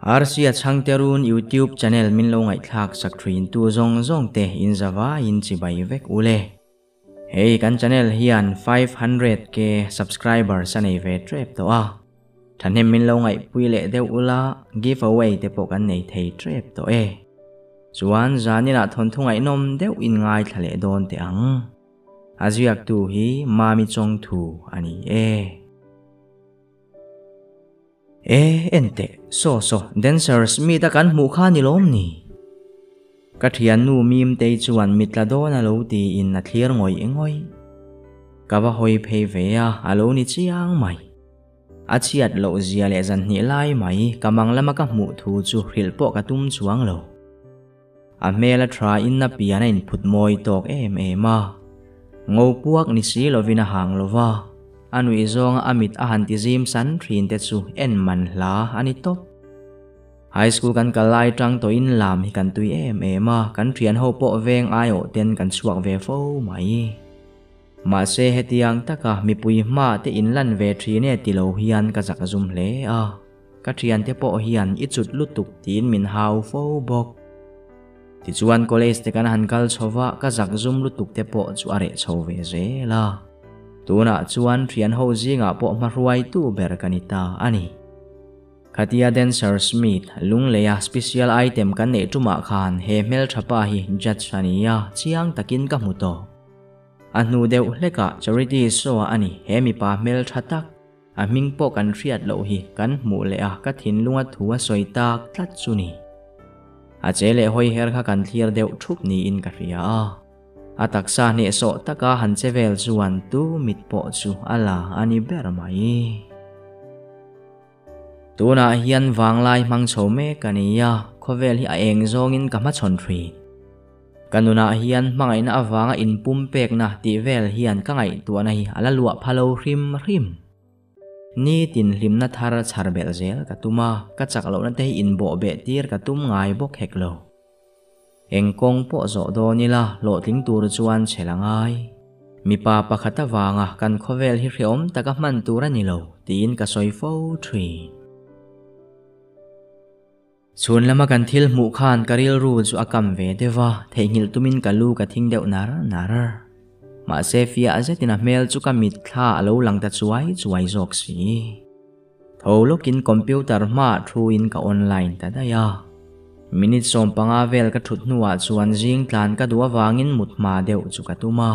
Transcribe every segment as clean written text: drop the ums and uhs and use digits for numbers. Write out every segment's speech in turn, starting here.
Arsia changterun YouTube channel min lo ngai thak sakthrin tu zong te in Java in chibai vek ule. Hey kan channel hian 500k subscriber sanei ve trep to a. Thanem min lo ngai puile deu ula giveaway te po kan nei thei trep to e. Chuan zanina thon thungai nom deu in ngai thale don te ang. Aziak tu hi mami chong thu ani e. Ente so dancers mi ta kan mu kha ni lom ni. Kathian nu mim te chuan mitla do na lo ti in na thlir ngoi engoi. Kawa hoi phei ve a alo ni chiang mai. Achiat lo zia le zan ni lai mai kamang lama ka mu thu chu hril po ka tum chuang lo. A mela tra in na piana in phut moi tok ma. Ngô puak ni si lovina hang lova. Anui zong amit ahantizim san thrin te chu en man hla ani top. High school kan kalai tang to in lam hi kan tui ma kan thian ho po veng ayo ten kan chuak ve fo mai. Ma se hetiang taka mi pui ma te in lan ve thri ne tilo hian ka zak zum hle a. Ka thian te po hian ichut lutuk tin min hau fo bok. Ti chuan college te kan hankal chowa ka zak zum lutuk te po chu are chho ve ze la. Tuna chuan thian ho zinga po maruai tu ber kanita ani. Khatia dancers meet lung leya special item kan ne tuma khan he mel thapa hi jachania chiang takin ka muto. Anu deu leka charity so ani he mi pa mel thatak aming po kan riat lo hi kan mu le a ka thin lunga thuwa soitak tlat chuni. A chele hoi her kha kan thlir deu thup ni in ka ria. Ataksa ni so taka han chevel chuan tu mit po chu ala ani ber mai. Tuna hian wanglai mang chome kania khovel hi a eng zongin kama chon thri. Kanuna hian mangai na awanga in pumpek na ti vel hian kangai tuana hi ala lua phalo rim. Ni tin lim na thar charbel zel katuma kachak lo na te in bo be tir katum ngai bok heklo. Engkong po zo do nila lo ting tur chuan chelangai. Mi pa pakhata wanga kan khovel hi hriom taka man tura nilo tin ka soi fo thri. Chun lama kan thil mu khan karil ru chu akam ve dewa theingil tumin kalu ka thing deuh nar. Ma se fia azetina mel chu kamit thla alo langta chuai jok si. Tholokin computer ma thru in ka online ta daya. Minute som panga vel ka thut nuwa chuan jing tlan ka duwa wangin mutma deuh chu katuma.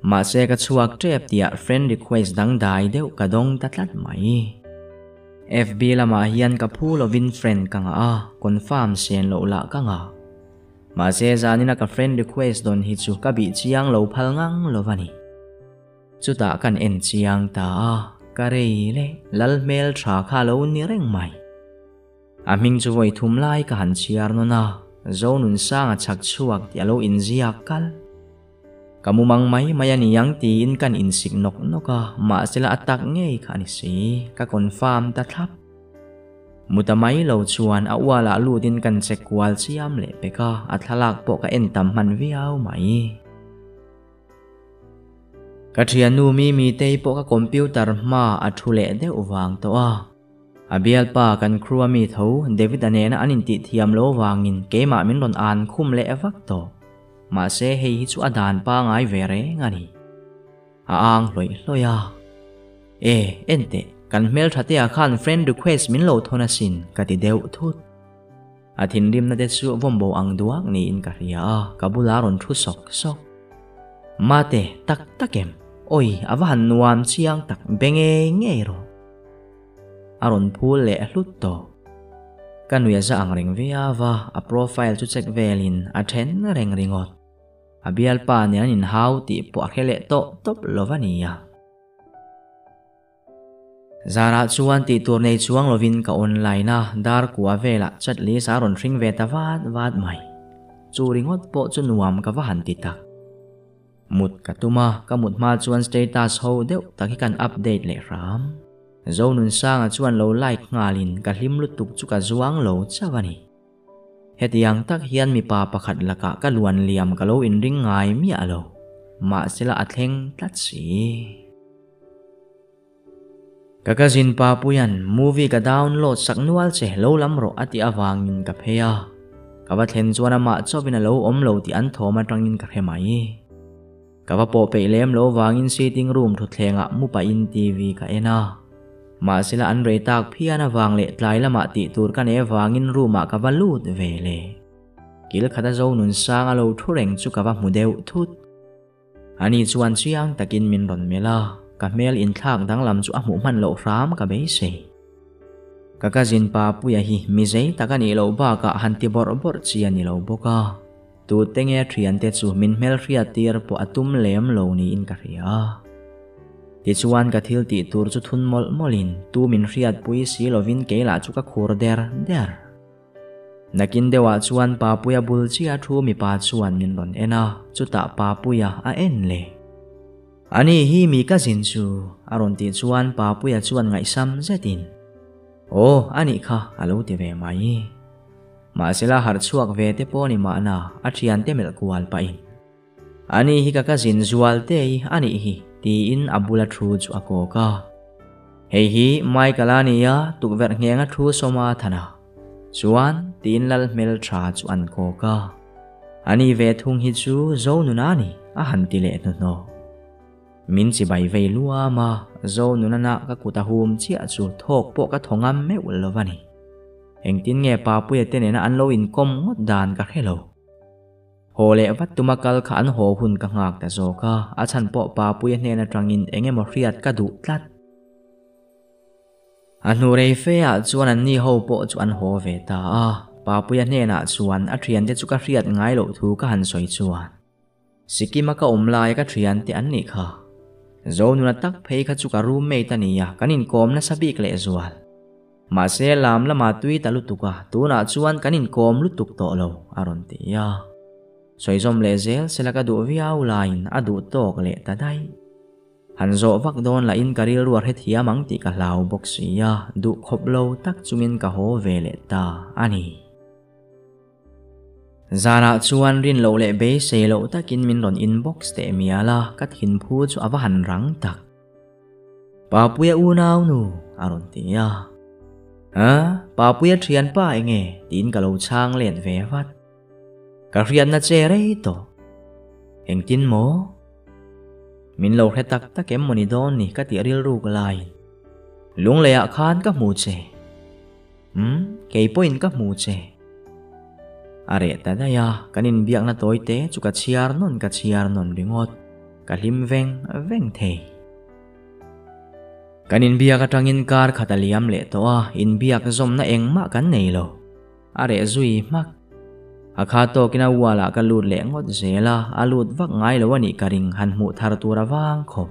Ma se ka chuak trep tia friend request dang dai deuh ka dong tatlat mai. FB lama hian ka phulo win friend kanga a confirm sen lo la kanga. Ma se zanina ka friend request don hi chu ka bi chiang lo phal ngang lovani. Chuta kan en chiang ta a ka reile lal mel tha kha lo ni reng mai. Aming chu voi thum lai ka han chiar no na zonun sanga chak chuak ti alo in zia kal. Kamumang mai mayani yang tin kan in sik nok noka ma sila atak ngei kha ni si ka confirm ta thap. Mutamai lo chuan awala lu din kan check wal chiam le peka athalak po ka entam man viau mai. Ka thianu mi te po ka computer ma athule de uwang to a. Abial pa kan crew mi tho David anena anin ti thiam lo wangin keima min ron an khum le avak to. Ma se hei chu adan pa ngai vere ngani. Aang loya. Ente kan mel thatia khan friend request min lo thona sin kati deu thut. Athin rim na de chu vombo ang duak ni in ka ria kabula ron thu sok. Mate tak takem. Oi awan nuam chiang tak benge ngero. Aron phul le hlut to. Kanuya za ang ring viava a profile chu check velin a then reng ringot. Abial pa niyan in how ti po akhele to top lovania. Zara chuan ti tur nei chuang lovin ka online na dar kuwa vela chat li saron ring ve ta wat mai. Chu ringot po chu nuam ka wahan ti tak. Mut katuma ka mut ma chuan status ho deuh takikan update le ram. Zonun sanga chuan lo like ngalin ka hlim lutuk chu ka zuang lo chawani. Hetiang tak hian mi pa pakhat laka ka luan liam ka lo in ring ngai mi alo. Ma sila atheng tlat si. Kakazin papuyan movie ka download sak nual che lo lam ro ati awangin ka pheya. Kava thlen chuan ama chopin lo om lo ti an thoma tangin ka khemai. Kava po pe lem lo wangin sitting room thu thlenga mupa in TV ka ena. Ma sila an rei tak phiana wang le tlai lama ti tur ka ne wangin room ka valut vele. Kil khata zo nun sang alo thureng chu kava mudeu thut. Ani chuan chiang takin min ron mela. Ka mel in thak dang lam chu amu man lo ram ka be se. Kakazin papuya hi mizei takani lo ba ka hanti bor bor chia ni lo boka. Tu tenge thian te chu min mel ria tir po atum lem lo ni in ka ria. Ti chuan ka thil ti tur chu thun mol molin tu min riat pui si lovin ke la chu ka khur der. Nakin dewa chuan papuya bul chia thu mi pa chuan min ron ena chu ta papuya a en le. Ani hi mi kazin chu aron ti chuan papuya chuan ngai sam zetin. O ani kha alo ti ve mai. Ma sila har chuak ve te po ni ma na athian te mel kwal pa in. Ani hi ka kazin zual te ani hi ti in abula thu chu ako ka. Hei hi mai kalani ya tuk ver ngenga thu soma thana. Chuan tin lal mel tra chu an ko ka. Ani ve thung hi chu zo nunani a han ti le no. Min si bai vei lua ma zo nunana ka kuta hum chia chu thok po ka thongam me ulovani. Heng tin nge papuya tenena an lo in kom ngot dan ka khelo. Hole vat tumakal ka an ho hun ka ngak ta zo ka a chan po papuya nena trangin enge mo riat ka du tlat. Anu rei fe a chuan an ni ho po chu an ho ve ta a papuya nena chuan a thian te chu ka riat ngai lo thu ka han soi chuan. Sikima ka omlai ka thian te an ni kha. Zo nuna tak phei kha chu ka roommate ania kanin kom na sabik le zual. Ma se lam lama tui ta lutuka tuna chuan kanin kom lutuk to lo aron ti ya. Soizom le zel sela ka du viau lain adu tok le ta dai. Han zo vak don la in karil ruar het hiamang ti ka lau boxi ya du khop lo tak chungin ka ho ve le ta ani. Zara chuan rin lo le be se lo takin min ron inbox te miala kat hin phu chu awahan rang tak. Papuya unaw nu aron ti ya. Ha papuya thian pa enge tin ka lo chang len ve vat. Ka rian na che re to. Heng tin mo. Min lo he tak tak em moni don ni ka ti ril ru ka lai. Lung le a khan ka mu che. Kei point ka mu che. Are ta daya kanin biak na toy te chu ka chiar non ringot ka lim veng the. Kanin biak atangin kar khataliam le to a in biak zom na engma kan nei lo. Are zui mak. Akha to kina wala ka lut le ngot zela alut vak ngai lo ani karing han mu thar tura wang kho.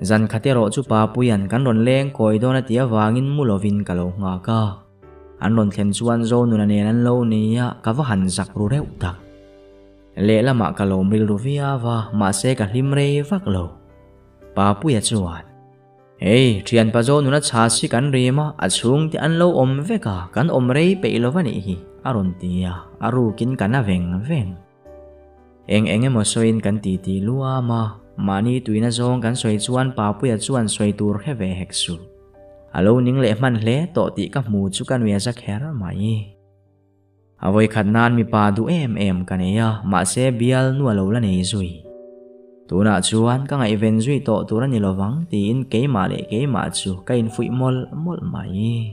Zan khatero chu papuyan kan ron leng koi dona tia wangin mulovin ka lo nga ka. An ron thlen chuan zo nuna nenan lo niya ka va han zak ru reu tak. Le lama ka lo mril ru via va ma se ka hlim rei vak lo. Papuya chuan. Hey, thian pa zo nuna cha si kan rima a chung ti an lo om veka kan om rei pe lo vani hi aron tia aru kin kana veng. Eng mo soin kan ti lua ma mani tuina zong kan soi chuan papuya chuan soi tur he ve heksu. Alo ning le man hle to ti ka mu chu kan wea jak her mai. Avoi khatnan mi pa du em kaneya ma se bial nu alo la nei zui. Tuna chuan ka ngai ven zui to turan ni lowang ti in ke ma chu ka in fui mol mai.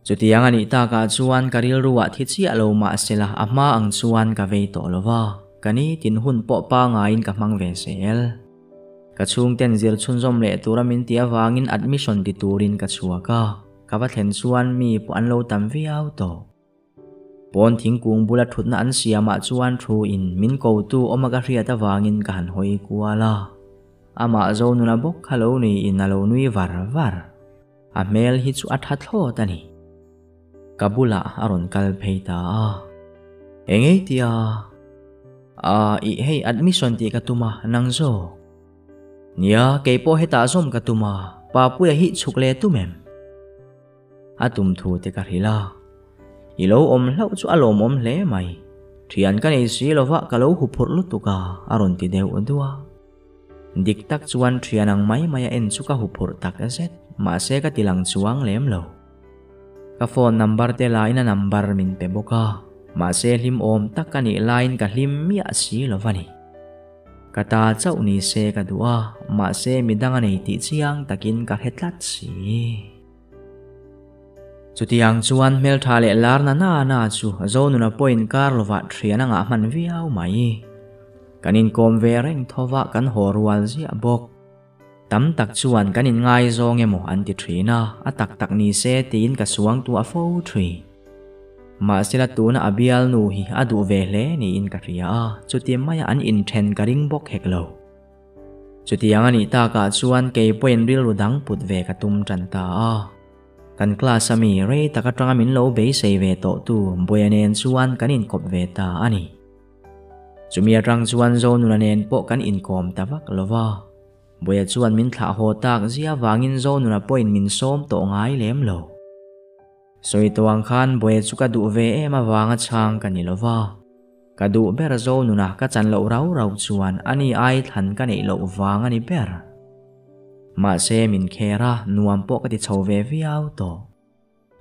Chu tiang ani ta ka chuan karil ruwa thi chi alo ma sela ama ang chuan ka ve to lova kani tin hun po pa nga in ka mang ve sel. Ka chung ten zir chun zom le turamin tia wangin admission ti turin ka chuaka ka va thlen chuan mi po an lo tam viau to. Pon thingkung bula thutna an siama chuan thu in min ko tu omaga riata wangin ka han hoi kuala. Ama zo nuna bok khalo ni in alo nui var. A mel hi chu atha thlo tani. Kabula aron kal pheita. Engei tia. I hei admission ti ka tuma nang zo. Nia keipo heta zom ka tuma papuya hi chukle tumem. Atum thu te ka hila. Ilo om lau chu alom om le mai. Thian ka nei si lova ka lo hupur lutuka aron ti deu odua. dik tak chuan thianang mai maya en chu ka hupur tak azet ma se ka tilang chuang lem lo ka phone number te la ina number min pe boka ma se hlim om tak ka ni line ka hlim mi a si lovani kata chau ni se ka dua ma se midanga nei ti chiang takin ka hetlat si chutiang chuan mel tha le lar na chu zo nu na point kar lova thiana nga man viau mai kanin kom ve reng thowa kan horwal zia bok tam tak chuan kanin ngai zong emo anti thina atak tak ni se tin ka suang tu a fo three ma sila tu na abial nu hi adu ve hle ni in ka ria chuti maya an in then ka ring bok heklo chutiang ani ta ka chuan ke point ril rudang put ve ka tum tran ta kan class ami re takatanga min lo be sei ve to tu boyanen chuan kanin kop ve ta ani chumia rang chuan zo nu nen po kan in kom tawak lova boya chuan min thla ho tak zia wangin zo nu na point min som to ngai lem lo soi toang khan boya chu ka du ve ema wanga chang kan ni lova ka du ber zo nu na ka chan lo rau chuan ani ai than ka nei lo wanga ni ber ma se min khera nuam po ka ti chho ve viau to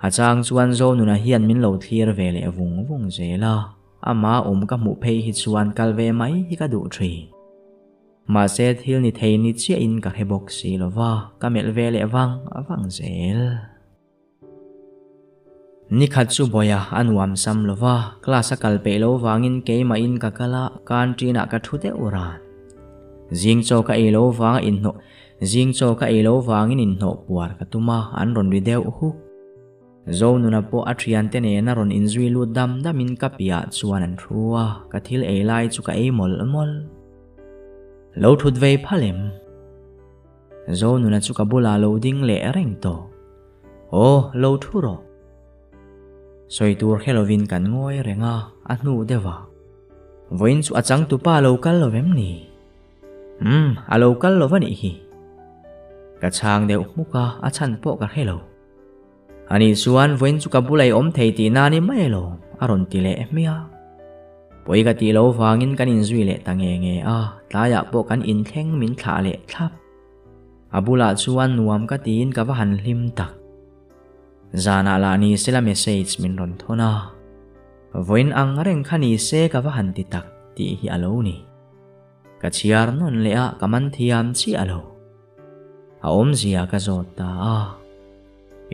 achang chuan zo nu na hian min lo thlir ve le vung zela ama ka mu phei hi chuan kalve mai hi ka du thri ma se thil ni thei ni chia in ka hebok si lova ka mel ve le awang zel ni khat chu boya anuam sam lova class kal pe lo wangin ke ma in ka kala country na ka thute uran jing cho ka e lo wang in no jing cho ka e lo wangin in no puar ka tuma an ron ri deu hu zo nu na po atrian te ne na ron inzui lu dam damin ka pia chuan an thua ka thil e lai chu ka e mol lo thut vei phalem zo nu na chu ka bula lo ding le reng to lo thu ro soi tur helovin kan ngoi renga anu dewa voin chu achang tu pa local lovem ni a local lovani hi ka chang deu muka achan po ka hello ani suan voin chu ka bulai om thei ti na ni mai lo aron ti le mia poi ka ti lo wangin kan in zui le tange tlaya po kan in thleng min thla le thlap abula chuan nuam ka tin ka wa han hlim tak zana la ni sela message min ron thona voin ang reng khani se ka wa han ti tak ti hi alo ni ka chiar non le a kaman thiam chi alo a om zia ka zota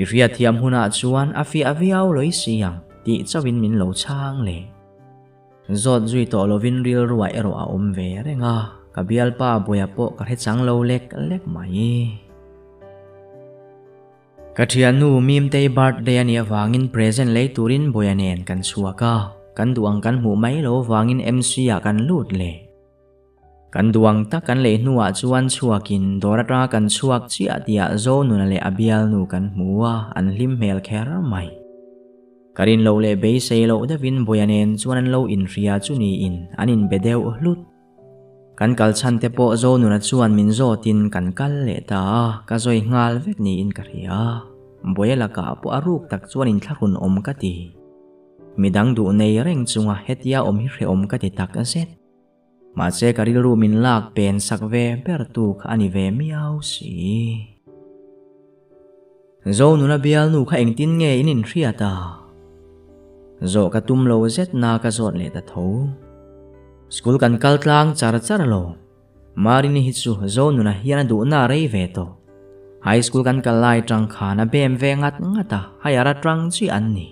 ifia thiam huna chuan afi aviau loi siang ti chawin min lo chang le zot zui to lovin ril ruai ero a om ve renga ka bial pa boya po ka he chang lo lek mai ka thianu mim te birthday ani awangin present le turin boyanen kan suaka kan duang kan mu mai lo wangin MC a kan lut le kan duang ta kan le nuwa chuan chuakin dorata kan chuak chi atia zo nu na le abial nu kan muwa an hlim mel kher mai karin lo le be sei lo davin boyanen chuan an lo in ria chu ni in anin bedeu hlut kan kal chan te po zo nu na chuan min zo tin kan kal le ta ka zoi ngal vek ni in ka ria boyela ka po aruk tak chuan in thlakun om ka ti midang du nei reng chunga hetia om hi re om ka ti tak azet ma che karil ru min lak pen sakve ber tu kha ani ve miau si zo nu na bial nu kha eng tin nge in ria ta zo ka tum lo zet na ka zot le ta tho school kan kal tlang char lo marini hi chu zo nu na hian du na rei ve to high school kan kal lai tang khana bem ve ngat ngata hayara tang chi an ni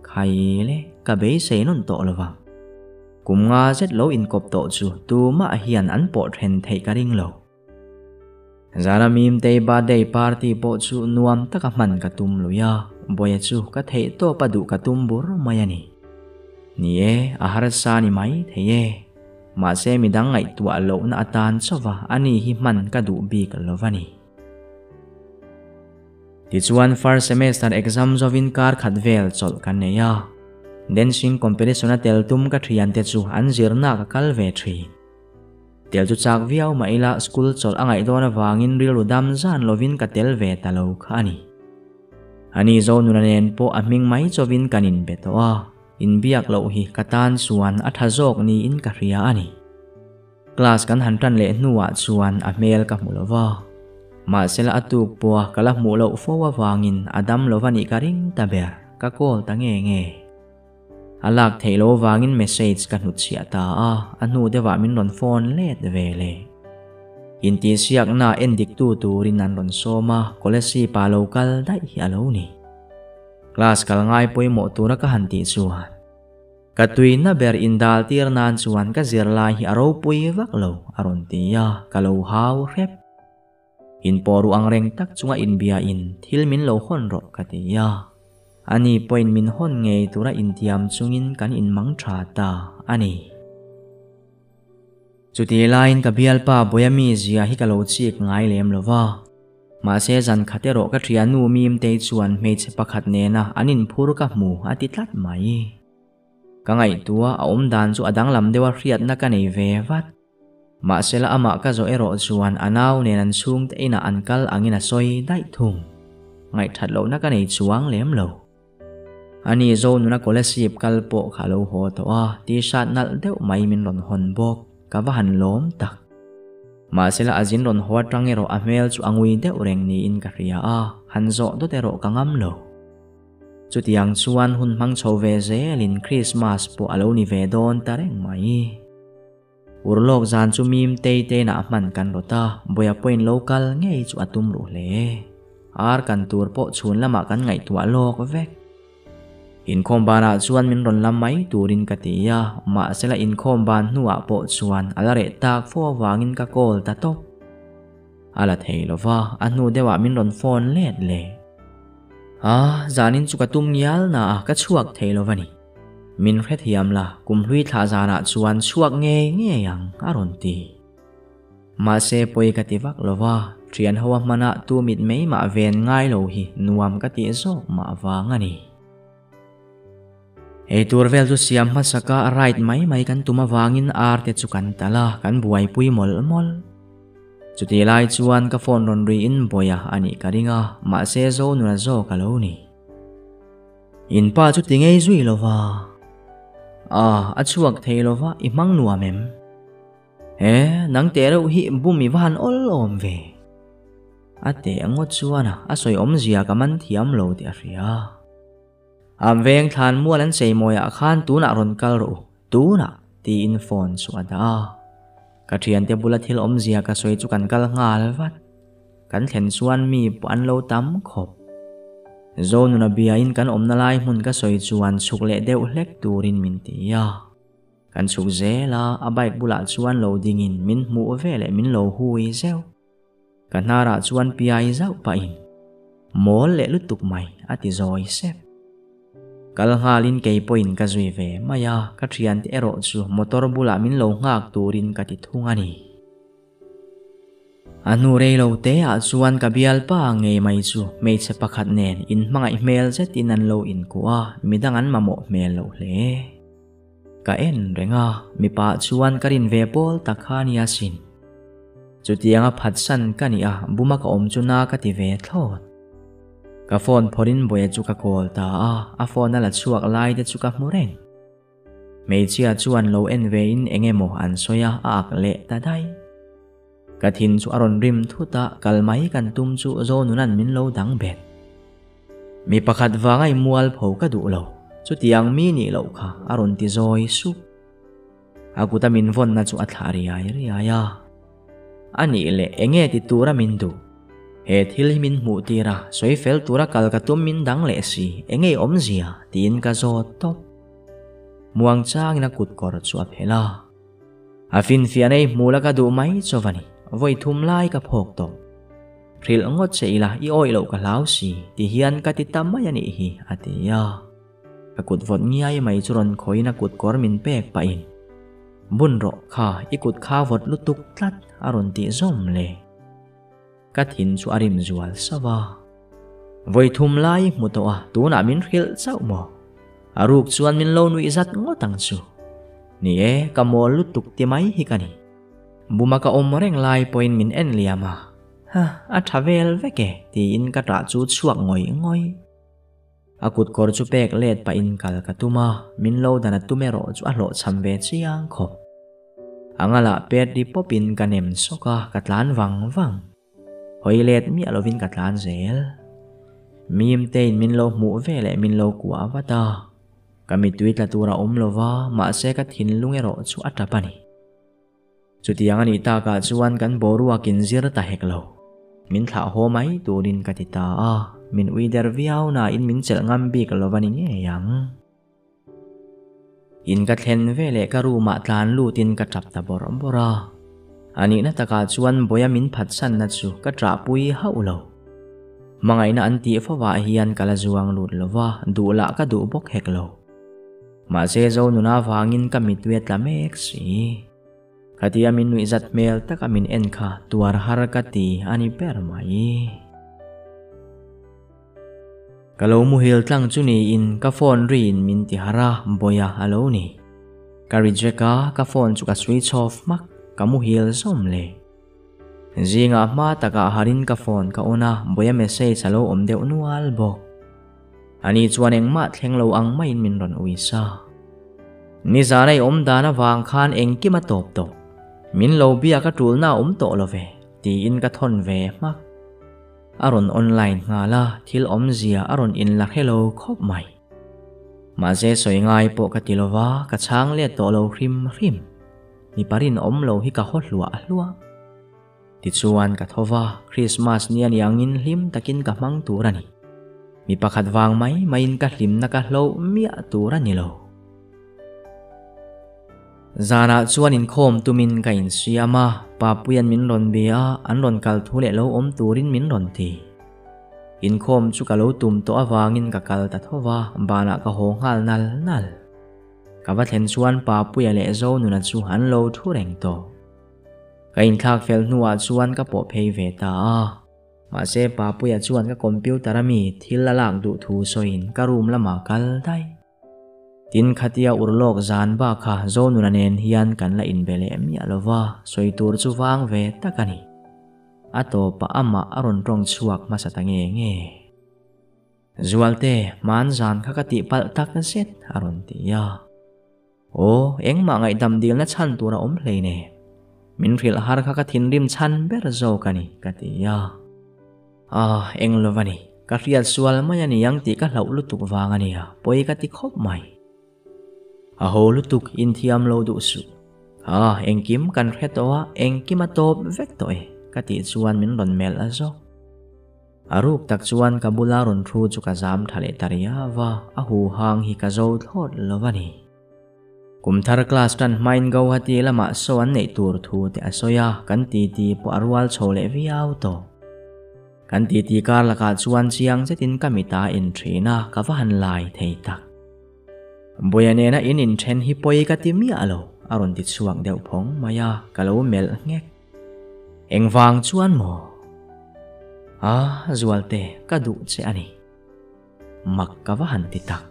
khai le ka be sei non to lova kum nga zet lo in kop to chu tu ma hian an po then thei ka ring lo zara mim te birthday party po chu nuam taka man ka tum luya boya chu ka thei to padu ka tum bur mayani ni e ahar sa ni mai theye ma se midang ngai tu alo na atan chawa ani hi man ka du bi ka lovani ti chuan first semester exam zovin kar khatvel chol kan neya dancing competition a tel tum ka thian te chu an zirna ka kal ve thi tel chu chak viau maila school chol angai dona wangin ril udam zan lovin ka tel ve talo khani ani zo nunanen po aming mai chowin kanin betoa in biak lo hi katan suan athazok ni in ka ria ani class kan hantan le nuwa chuan a mel ka mulova ma sela atuk po kala mulo fowa wangin adam lovani karing taber ka call ta nge alak thailo wangin message kan hu chia ta anu dewa min ron phone let vele inti siak na endik tu turin an ron soma kolesi pa local dai hi alo ni class kal ngai poi mo tura ka hanti chuan katui na ber indal tir nan chuan ka zirlai hi aro pui vaklo aron tia kalo hau rep in poru ang reng tak chunga in bia in thil min lo hon ro ka tia ani point min hon nge tura intiam chungin kan in mang tha ta ani chuti lain ka bial pa boyami zia hi kalo chik ngai lem lova ma se jan khatero ka thianu mim te chuan me che pakhat ne na anin phur ka mu ati tlat mai ka ngai tua a dan chu adang lam dewa hriat na ka nei ve wat ma sela ama ka zo ero chuan anaw ne nan chung te ina ankal angina soi dai thum ngai that lo na ka nei chuang lem lo ani zo nu na scholarship kalpo khalo ho to ti shat nal deuh mai min ron hon bok ka va han lom tak ma sela azin ron ho tang ero amel chu angui deuh reng ni in ka ria han zo do tero ka ngam lo chu tiang chuan hun mang chho ve zelin Christmas po alo ni ve don ta reng mai urlok zan chu mim te na man kan rota boya point local ngei chu atum ru le ar kan tur po chun lama kan ngai tua lok vek in khombana chuan min ron lam mai turin katia ma sela in khomban nuwa po chuan alare tak fo wangin ka call ta to ala theilova anu dewa min ron phone let le zanin chu ka tum nial na ka chuak theilovani min hret hiam la kum hlui tha zana chuan chuak nge yang aron ti ma se poi ka ti vak lova trian hawa mana tu mit mei ma ven ngai lo hi nuam ka ti zo ma wangani e turvel tu siam ma saka right mai kan tuma wangin arte chu kan tala kan buai pui mol chuti lai chuan ka phone ron ri in boya ani karinga ma se zo nu na zo kaloni in pa chu tingei zui lova achuak theilova imang nuamem nang tero hi bumi van ol om ve ate angot chuana asoi om zia kaman thiam lo ti aria am veng than mualan sei moya khan tuna ron kal ro tuna ti in phone chuada ka thian te bulat hil om zia ka soi chu kan kal ngal wat kan thlen chuan mi pan lo tam khop zonu na bia in kan om na lai mun ka soi chuan chukle deuh hlek turin min tia kan chuk zela a bike bula chuan loading in min mu vele min lo hui zeu kan nara chuan piai zau pa in mol le lutuk mai ati zoi sep kal halin kei point ka zui ve maya ka thian te ero chu motor bula min lo ngak turin ka ti thungani anu rei lo te chuan ka bial pa ngei mai chu mei che pakhat nen in mangai mel che tinan lo in kwa midangan mamo mel lo hle ka en renga mi pa chuan karin ve pol takhania sin chutianga phatsan kania buma ka om chuna ka ti ve thot ka phone phorin boya chu ka call ta a phone ala chuak lai de chu ka mureng mei chia chuan lo en ve in engemo an soya ak le ta dai ka thin chu aron rim thuta kalmai kan tum chu zonunan min lo dang bet mi pakhat wangai mual pho ka du lo chu tiang mi ni lo kha aron ti zoi su akuta min von na chu athari ai riaya ani le enge ti tura min du he thil min mu tira soi fel tura kal ka tum min dang le si enge om zia tin ka zo top muang chang na kut kor chu aphela afin fianei mula ka du mai chowani voi thum lai ka phok to ril ngot cheila I oi lo ka lau si ti hian ka ti tam mai ani hi atia ka kut vot ngiai mai churon khoina kut kor min pek pa in bun ro kha ikut kha vot lutuk tlat aron ti zom le ka thin chu arim zual sawa voi thum lai mutoa tuna min ril chau mo aruk chuan min lo nui zat ngotang chu ni ka mol lutuk ti mai hi kani buma ka om reng lai point min en liama a travel veke ti in ka tra chu chuak ngoi akut kor chu pek let pa in kal ka tuma min lo dana tumero chu a lo cham ve chiang kho angala pet di popin kanem soka katlan wang hoilet mi alovin katlan zel mim tein min lo mu vele min lo kwa wata kami tuit la tura lova ma se ka thin lungero chu atapani chutiang ani ta ka chuan kan boru akin zir ta heklo min tha ho mai turin katita a min uider viau na in min chel ngam bi kalovani nge yang in ka thlen vele ka ruma tlan lutin ka trap ta bora ani na taka chuan boya min phat san na chu ka tra pui haulo mangai na anti fawa hian kala zuang lut lova dula ka du bok heklo ma se zo nuna wangin ka mitwet la mek si katia min nui zat mel taka min en kha tuar har ka ti ani per mai kalau muhil tlang chuni in ka phone rin min ti hara boya alo ni ka rejeka ka phone chu ka switch off mak ka muhil som le zinga ma taka harin ka phone ka ona boya message alo om deu nual bok ani chuan eng ma thleng lo ang mai min ron uisa ni zanai om dana wang khan eng ki ma top to min lo bia ka tul na om to lo ve ti in ka thon ve mak aron online nga la thil om zia aron in la hello khop mai ma je soi ngai po ka tilova ka chang le to lo hrim ni parin om lo hi ka hot lua ti chuan ka thova Christmas nian yangin hlim takin ka mang turani mi pakhat wang mai main ka hlim na ka hlo mia turani lo zana chuan in khom tumin ka in siama papuyan min ron bia an ron kal thule lo om turin min ron ti in khom chu ka lo tum to awangin ka kal ta thova bana ka hongal nal ka va thlen chuan papuya le zo nuna chu han lo thu reng to ka in thak fel nuwa chuan ka po phei ve ta ma se papuya chuan ka computer ami thil la lak du thu so in ka room lama kal dai tin khatia urlok zan ba kha zo nuna nen hian kan la in bele mi alova soi tur chu wang ve takani ato pa ama aron rong chuak ma satange nge zualte man zan kha ka ti pal tak na set aron ti ya o eng ma ngai dam dil na chan tura om hlei ne min ril har kha ka thin rim chan ber zo kani ka ti ya eng lovani ka rial sual maya ni yang ti ka hlau lutuk wang ani ya poi ka ti khop mai ho lutuk in thiam lo du su engkim kan retowa engkim atop vek to e kati chuan min ron mel azo aruk tak chuan ka bula ron thu chu ka zam thale taria wa a hu hang hi ka zo thot lovani kum thar class tan main go hati lama so an nei tur thu te asoya kan ti po arwal chole viau to kan ti kar la ka chuan chiang zetin kamita in thina ka van lai thei tak boyanena in then hi poi ka ti mi alo aron ti chuang deuh phong maya kalo mel ngek engwang chuan mo zualte ka du che ani mak ka va han ti tak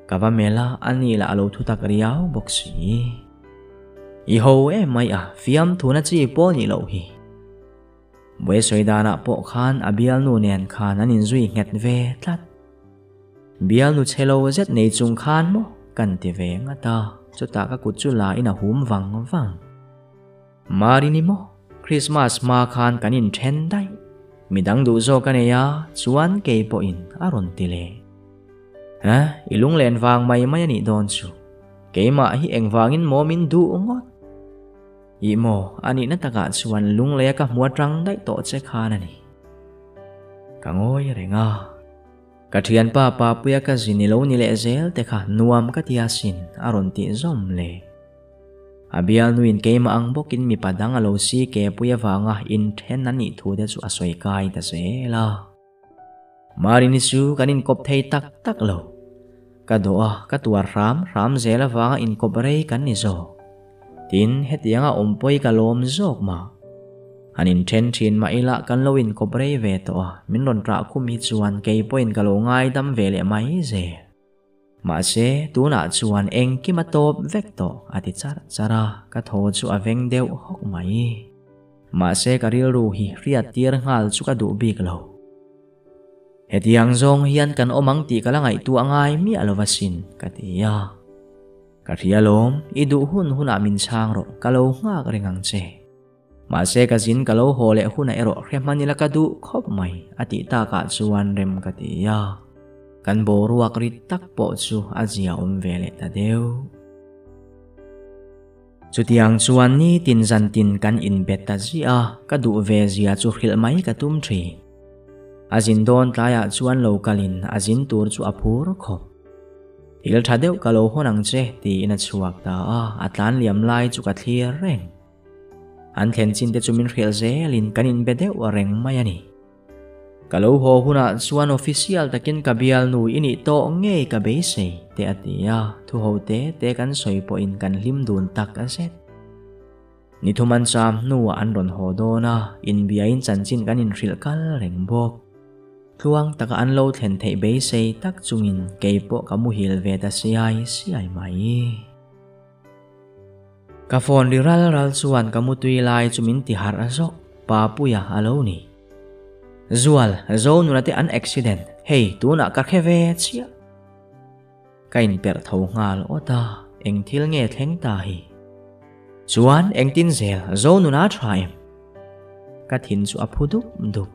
ka va mela ani la alo thu tak riau boxi i ho e mai fiam thuna chi po ni lo hi boy soidana po khan abial nu nen khan anin zui nget ve tlat bial nu chelo zet nei chung khan mo kan ti ve nga ta chuta ka kuchula ina hum wang marini mo Christmas ma khan kanin then dai midang du zo kaneya chuan ke po in aron tile ilung len wang mai mai ani don chu keima hi engwangin momin du ngot i mo ani na taka chuan lung le ka muatrang dai to che khan ani kangoi renga kathian pa puya ka zinilo ni le zel te kha nuam ka tiasin aron ti zom le abial nuin keima ang bokin mi padang alo si ke puya wanga in then ani thu de chu asoi kai ta se la marini su kanin kop thei tak lo ka doa ka tuar ram zela wanga in kop rei kan ni zo tin hetianga ompoi ka lom zok ma anin then thin ma ila kan loin kop rei ve to min ron tra khum hi chuan ke point ka lo ngai dam vele mai ze ma se tu na chuan eng ki ma top vek to ati chara ka tho chu aveng deu hok mai ma se ka ril ru hi ria tir ngal chu ka du bik lo hetiang zong hian kan omang ti kala ngai tu angai mi alovasin katia ka rialom idu hun min chang ro kalo nga ka ringang che ma se ka zin kalo hole huna ero khremanila ka du khop mai ati ta ka chuan rem ka ti ya kan boruak ri tak po chu azia vele ta deu chutiang chuan ni tin zan tin kan in bet ta zia ka du ve zia chu khil mai ka tum thri azin don tlaya chuan lokalin azin tur chu apur khop il thadeu kalo honang che ti ina chuak ta atlan liam lai chu ka thlir reng an thlen chin te chumin khel zelin kanin bedeu reng mai ani kalo ho huna chuan official takin kabial nu ini to nge ka be se te atia thu ho te kan soi po in kan lim dun tak aset ni thuman cham nu an ron ho do na in bia in chan chin kan in ril kal reng bok thuang taka an lo thlen thei be se tak chungin keipo kamu hil ve ta siai mai ka phone ral chuan kamu tui lai chumin ti har azok pa puya alo ni zual zo nunate an accident hey tuna ka kheve chia kain per tho ngal ota eng thil nge thleng ta hi chuan eng tin zel zo nuna thaim ka thin chu aphudu dup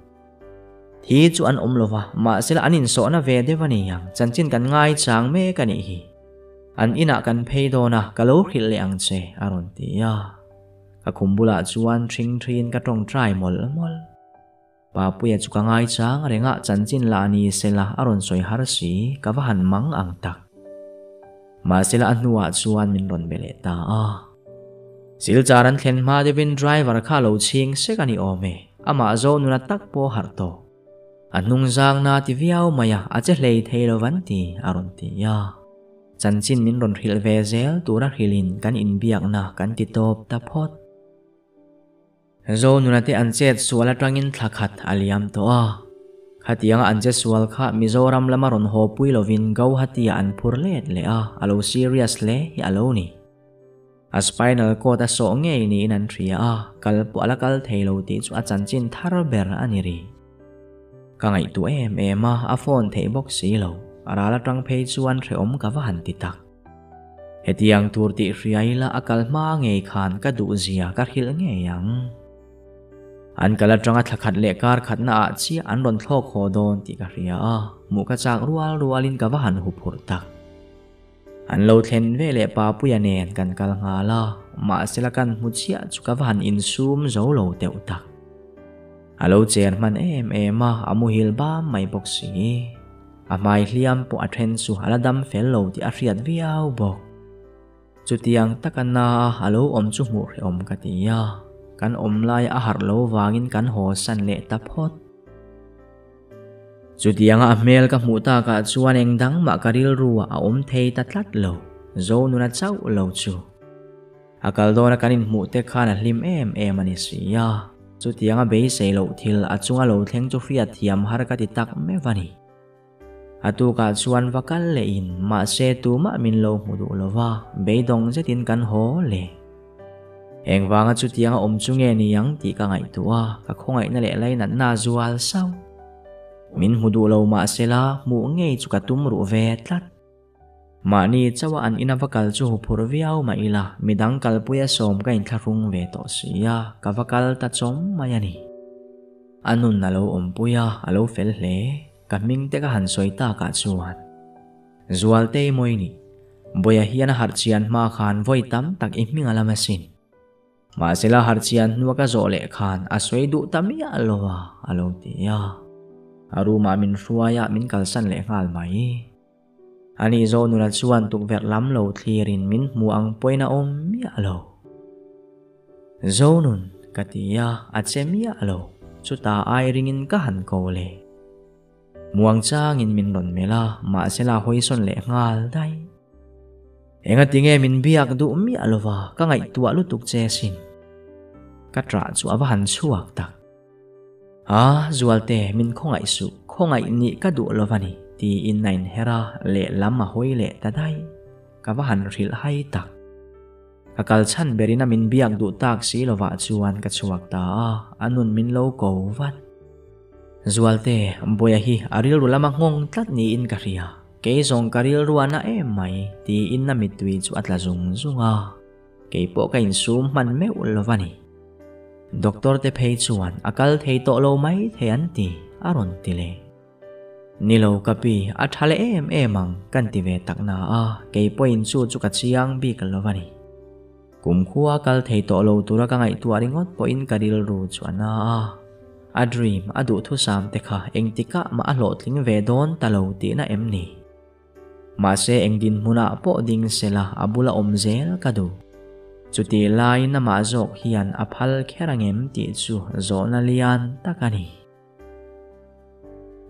thi chu an omlova ma sel anin so na ve devani yang chanchin kan ngai chang me kani hi an ina kan pheidona kalo khil leang che aron tia ka khumbula chuan thring thin ka tong trai mol pa puya chu ka ngai chang renga chanchin la ni sela aron soi har si ka van mang ang tak ma sela anua chuan min ron bele ta sil charan thlen ma devin driver kha lo ching se kani ome ama zo nuna tak po har to anung zang na ti viau maya ache hlei theilo vanti aron tia chanchin min ron hil ve zel tura hilin kan in biak na kan ti top ta phot zo nunate an chet suala tangin thakhat aliam to khatianga an che sual kha mizoram lamaron ho pui lovin go hatia an phurlet le alo serious le hi alo ni a spinal cord a so nge ni in an thria kal pu alakal theilo ti chu a chanchin thar ber aniri kangai tu ema a phone thei box si lo arala tang phei chuan threom ka van ti tak hetiang tur ti riaila akal ma nge khan ka du zia ka hil nge yang an kala tanga thakhat le kar khatna chi an ron thlok ho don ti ka ria mu ka chak rualin ka van hu phur tak an lo thlen ve le pa puya nen kan kal ngala ma selakan mu chia chu ka van in sum zo lo teu tak alo chairman ema amu hil ba mai boxi amai hliam po athen su aladam fello ti ariat viau bok chutiang takana alo om chu mu re om katia kan om lai a har lo wangin kan ho san le ta phot chutiang a mel ka mu ta ka chuan eng dang ma karil ruwa a om thei ta tlat lo zo nuna chau lo chu akal dona kanin mu te khana hlim ani sia chutiang a be sei lo thil a chunga lo thleng chu fiat thiam har ka ti tak me wani atu ka chuan vakal le in ma se tu ma min lo mudu lova beidong zetin kan ho le eng wanga chutiang om chunge ni yang ti ka ngai tua ka khongai na le lai na zual sau min mudu lo ma sela mu nge chu ka tum ru ve tlat ma ni chawa an ina vakal chu phur viau ma ila midang kal puya som ka in tharung ve to sia ka vakal ta chom mayani anun na lo om puya alo fel hle kaming te ka han soita ka chuan zual te moi ni boya hian har chian ma khan voi tam tak i minga lamasin ma sela har chian nuwa ka zo le khan a soi du tamia alowa alo tia aru ma min ruaya min kalsan le ngal mai ani zo nuna chuan tuk ver lam lo thlirin min mu ang poina om mi alo zo nun katia achemia alo chuta ai ringin ka han ko le muang changin min ron mela ma sela hoison le ngal dai enga tinge min biak du mi alova ka ngai tua lu tuk che sin ka tra chu awan chuak tak zualte min khongai ni ka du lovani ti in nain hera le lama hoi le tadai ka wahan ril hai tak ka kal chan berina min biak du tak si lova chuan ka chuak ta anun min lo ko wat zualte boya hi aril rulama ngong tlat ni in ka ria Kei zong karil ruana mai ti in na mitui chu atla zunga. Kei po ka in sum man me ulovani. Doktor te phei chuan akal thei to lo mai thei an ti aron tile. Nilo kapi athale emang kan ti ve takna a kei po in chu ka chiang bi kalovani. Kum khuwa kal thei to lo tura ka ngai tu aringot po in karil ru chuana a. A dream adu thu sam te kha engtika ma alo tling ve don talo ti na emni. Ma se engdin muna po ding sela abula omzel kadu. Chuti lai na ma zok hian aphal kherangem ti chu zona lian takani.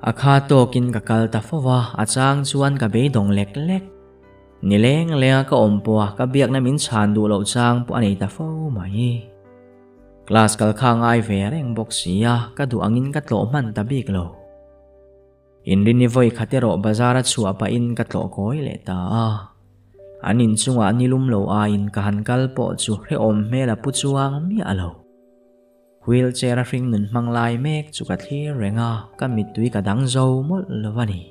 Akha tokin kakal ta fowa achang chuan ka be dong lek lek. Nileng lea ka ompoa ka biak na min chan du lo chang po anei ta fo mai. Class kal kha ngai ve reng boxia ka du angin ka tlo man ta bik lo. In rin ni voi khatero bazara chua pa in ka tlo koi le ta a. Anin chunga nilum lo a in ka hankal po chu re om me la pu chuang mi alo. Wheelchair ring nun mang lai mek chu ka thi renga ka mitui ka dang zo mol lovani.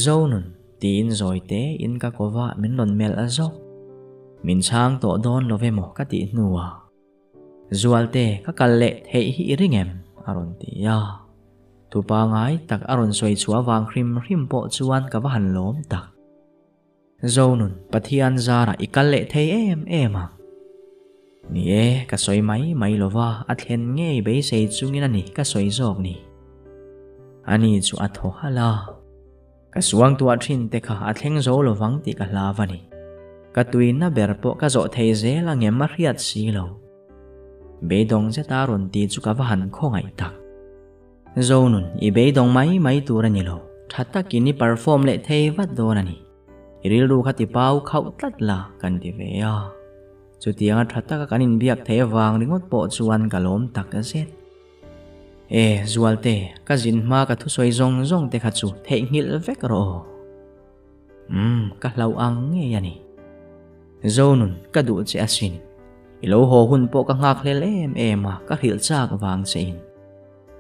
Zo nun tin rồi te in ka kova min lon mel a zo. Min chang to don love mo ka ti nuwa. Zual te ka kalle thei hi ringem aron ti ya. Tu pa ngai tak aron soi chua wang hrim po chuan ka van lom tak. Zo nun pathian zara ikalle thei em. Ni e ka soi mai lova at hen nge be sei chungin ani ka soi jok ni. Ani chu atho hala. Ka suang tua thin te kha atheng zo lovang ti ka lavani. Ka tuin na berpo ka zo thei ze la ngem ma riat si lo. Be dong se ta ron ti chu ka van kho ngai tak. Zo nun i be dong mai tura ni lo. Thata kini perform le thei vat do na ni. Iril ru khati pau khau tat la kan ti ve ya. Chu tiang thata ka kanin biak thei wang ringot po chuan ka lom tak ka zet. E zual te ka zin ma ka thu soi zong te kha chu thei ngil vek ro. Ka lau ang nge yani. Zo nun ka du che asin. Ilo ho hun po ka ngak lel em ka hil chak wang se in.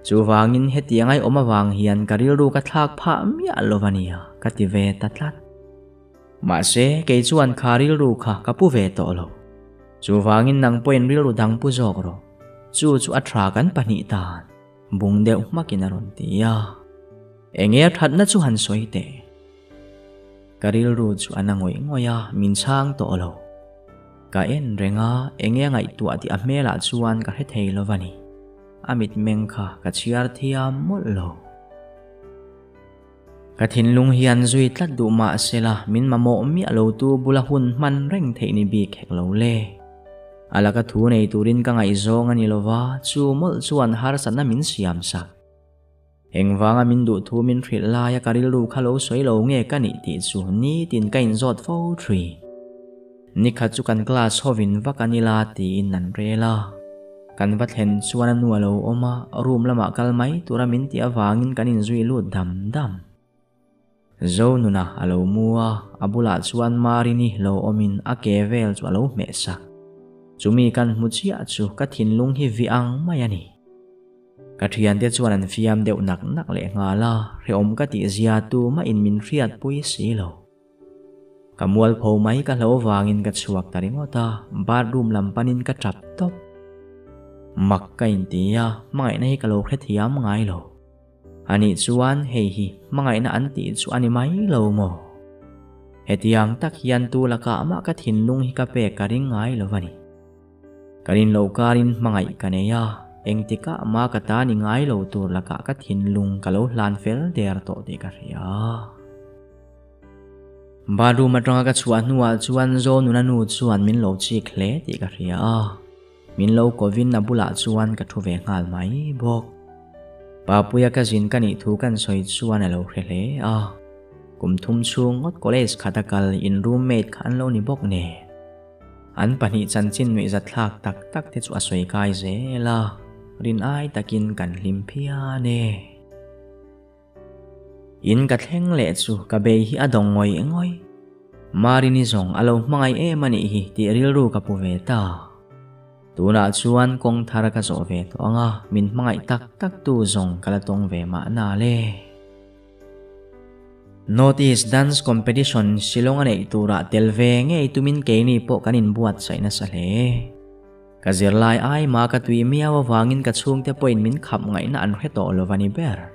Chu wangin he tiangai oma wang hian ka ril ru ka thak pha mi alovania ka ti ve tatlat. Ma se ke chuan kha ril ru kha ka pu ve to lo. Chu wangin nang poin ril ru dang pu jok ro. Chu atra kan pani tan. Bung deuh makinaron ti ya. Enge that na chu han soi te. Ka ril ru chu anangoi ngoya min chang to lo. Ka en renga enge ngai tu ati amela chuan ka he thei lovani. Amit meng kha ka chiar thiam mol lo. Ka thin lung hian zui tlat du ma sela min mamo mi alo tu bula hun man reng thei ni bi khek lo le. Ala ka thu nei turin ka ngai zong ani lova chu mol chuan har san na min siam sak. Engwanga min du thu min thrit la ya karil ru khalo soi lo nge ka ni ti chu ni tin kain zot fo three. Ni kha chu kan class hovin vakanila ti in nan rela. Kan vat hen chuan nu alo oma room lama kalmai tura min ti awangin kanin zui lut dam. Zo nuna alo mua abula chuan marini lo omin a kevel chu alo me sak. Chumi kan muchia chu ka thin lung hi viang mayani. Ka thian te chuan an fiam deuh nak le nga la re om ka ti zia tu ma in min riat pui si lo. Kamual pho mai ka lo wangin ka chuak taringota bathroom lampanin ka trap top. Mak ka intia mangai na hi ka lo khet hiam ngai lo. Ani chuan hei hi mangai na an ti chu ani mai lo mo. Hetiang tak hian tu la ka ma ka thin lung hi ka pe ka ring ngai lo wani. Karin lo karin mangai kaneya engtika ma ka ta ni ngai lo tur la ka thin lung ka lo hlan fel der to ti ka ria. Baru matanga ka chuan nuwa chuan zo nuna nu chuan min lo chi khle ti ka ria. Min lo kovin na bula chuan ka thu ve ngal mai bok. Papuya ka zin ka ni thu kan soi chuan alo hle a. Kum thum chung ngot college khatakal in roommate khan lo ni bok ne. An pani chan chin mi zat thak tak te chu asoi kai ze la. Rin ai takin kan limpia ne. In ka thleng le chu ka be hi adong ngoi. Marini zong alo mangai e mani hi ti ril ru ka pu ve ta. Tuna chuan kong thara ka zo ve to anga min mangai tak tu zong kala tong ve ma na le. Notice dance competition silong anay itura telve nge itumin keni po kanin buat sa inasale. Kazirlay ay makatwi miya wawangin katsung te poin min kap ngay na anreto lovani ber.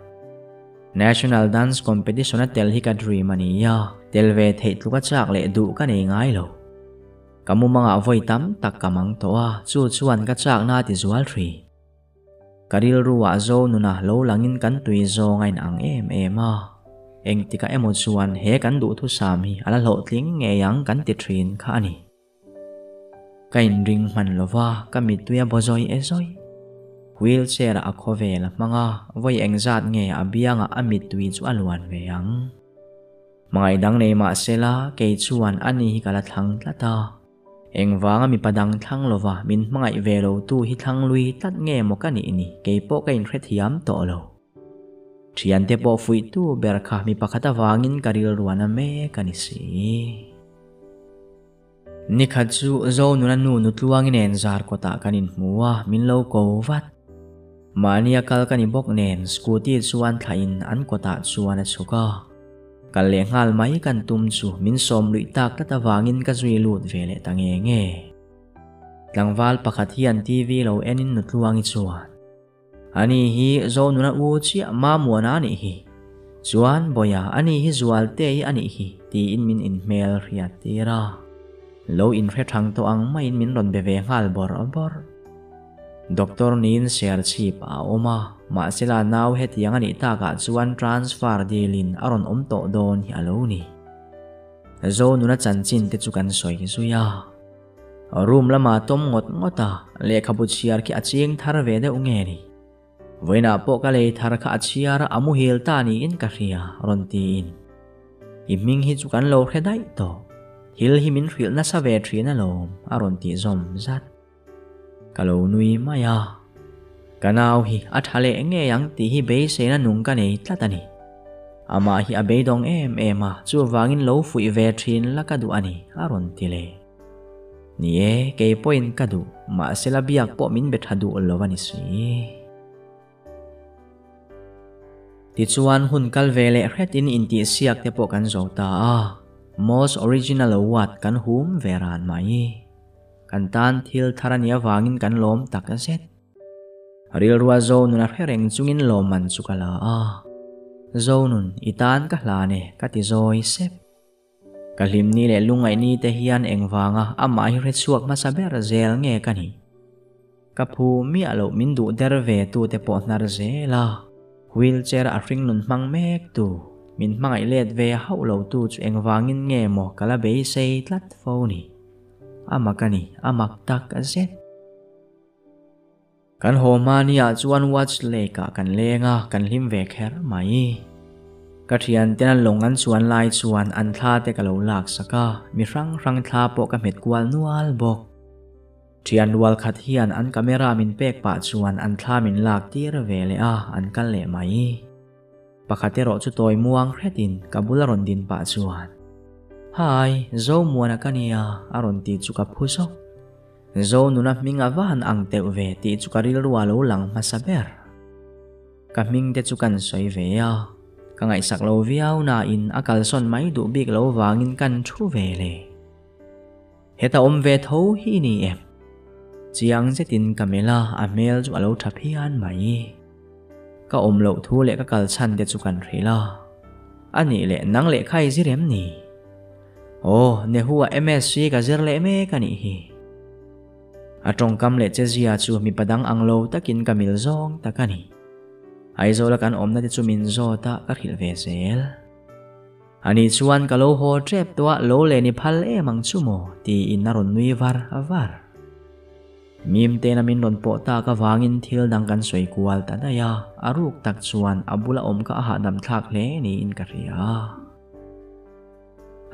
National dance competition at telhi kadri maniya. Telve te itlukatsak le du kanay ngay lo. Kamu mga avoy tam tak kamang toa chuan katsak na tizual tri. Karil ruwa zo nuna lo langin kan tui zo ngayon ang ema. Eng tika emotsuan he kan du tu sami ala lo tling ngeyang kan titrin ka ani. Kain ring man lova kami tuya bozoy ezoy. Wheelchair ako vela mga voy engzat nge abia nga amit tui zu aluan veyang. Mga idang nema sila kay chuan ani hikalathang tlata. Eng va nga mi padang thang lova min mga ivelo tu hitang lui tat nge mo kani ini kay po kain retiam to lo. Triyan te po fui tu berkah mi pakatawangin karil ruana me kanisi. Nikhatsu zo nunanu nutluangin enzar kota kanin muwa minlaw kovat. Maniakal kanibok nen skuti suan thain an kota suan at suka. Kalengal may kantumsu min somlu itak tatawangin kazuilut vele tangenge. Langval pakatian TV law enin nutluangin suan. Anihi zo nuna uchi mamuan anihi. Zuan boya anihi zual te anihi ti in min in mel riatira. Low in retang to ang main min ron beve ngalbor abor. Doktor nin share chip a oma ma sila naw het yang ani taka zuan transfer dilin aron omto don hi aloni. Zo nuna chanchin te chukan soy suya. Room lama tom ngot ngota le khabut siar ki aching tharve de ungeni. Voina po kalay tharka at siyara amuhil tani in kariya rontiin. Iming hitsukan lo heday to. Hil himin fil na sa vetri na lom aronti zomzat. Kalo nui maya. Kanaw hi at hale ngeyang tihi base na nung kanay tlatani. Ama hi abay dong ema chuwangin lo fui vetrin lakaduani aronti le. Niye kay poin kadu ma sila biyak po min bethadu olowanisi. Titsuan hun kalvele retin inti siyak te po kan zota most original wat kan hum veran mai kan tan thil tharania wangin kan lom takaset ril ruwa zo nun hereng chungin loman chukala zo nun itan kahlane katizoi sep kalim ni le lungay ni te hian engwanga ama hi retsuak masaber zel nge kani kaphu mi alo mindu derve tu te po narzela wheelchair a ring nun mang mek tu min mga ilet ve haulo tu chu engwangin nge mo kalabay say tlat phone amakani amak tak azet kan homania chuan watch leka kan lenga kan lim ve kher mai kathian tenan longan chuan lai chuan an thla te kalo lak saka mi rang thla po ka met kwal nual bok Tian wal khat hian an kamera min pek pa chuan an thla min lak tir vele an kal le mai pakhatero chu toy muang hretin kabula ron din pa chuan hai zo muana kania aron ti chu ka phusok zo nuna minga van ang te ve ti chu karil rualo lang masaber kaming te chu kan soi ve kangai sak lo viau na in akalson mai du big lo wangin kan thu vele heta ve tho hi ni em chiang zetin kamela amel chu alo thapian mai ka lo thu le ka kalchan te chu kan rila ani le nang le khai zirem ni ne huwa MSc ka zirle me kani hi atong kam le che zia chu mi padang anglo takin kamil zong takani ai zo la kan omna te chu min zo ta ka khil ve sel ani chuan ka lo ho trep to lo le ni phal e mang chu mo ti in naron nui var avar mim te namin ron po ta ka wangin thil dang kan soi kual ta daya aruk tak chuan abula ka ahadam thak le ni in kariya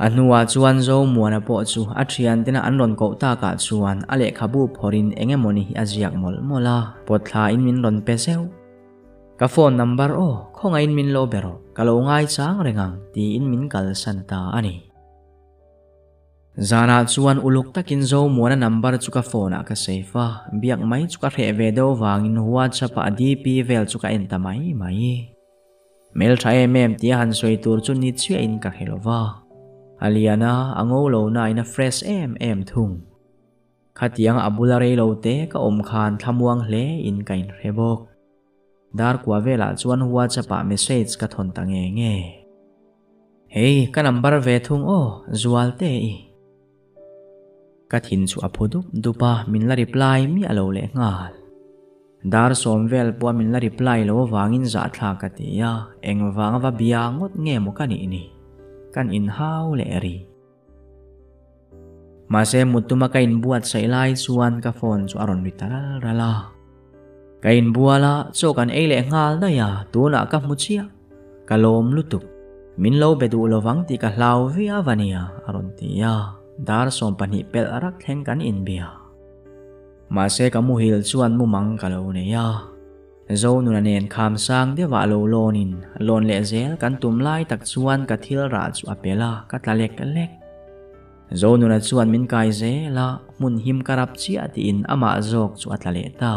anuwa chuan zo muana po chu athian tena an ron ko ta ka chuan ale khabu phorin engemoni aziak mol mola potla in min ron peseu ka phone number khonga in min lo bero kalo ngai chang rengang ti in min kal santa ani Zana chuan uluk takin zo muana number chu ka phone ka safe biak mai chu ka re ve do wangin WhatsApp DP vel chu ka entamai mai Mel trai em tia han soi tur chun ni chue in ka helova. Aliana ango lo na ina fresh em thung. Khatiang abulare lo te ka khan thamuang hle in kain rebok. Dar kwa vela chuan huwa chapa message ka thon ta nge. Hey, ka number ve thung o zual te I. Ka thin chu aphudup dupa min la reply mi alo le ngal. Dar somvel po min la reply lo wangin za thla ka tia eng wang wa bia ngot nge mo kan ni. Kan in hau le ri. Mase mutuma kain buat sa ilay chuan ka phone chu aron bitaral rala. Kain buala so kan ele ngal na ya tuna ka muchia. Kalom lutuk. Min lo bedu lo wang ti ka hlaw via vania aron tia. Dar som pani pel arak theng kan in bia. Mase ka muhil chuan mumang kalo ne ya. Zo nuna nen kham sang de wa lo lonin lon le zel kan tumlai tak chuan ka thil ra chu apela ka tlalek lek. Zo nuna chuan min kai ze la mun him karap chi ati in ama zok chu atlale ta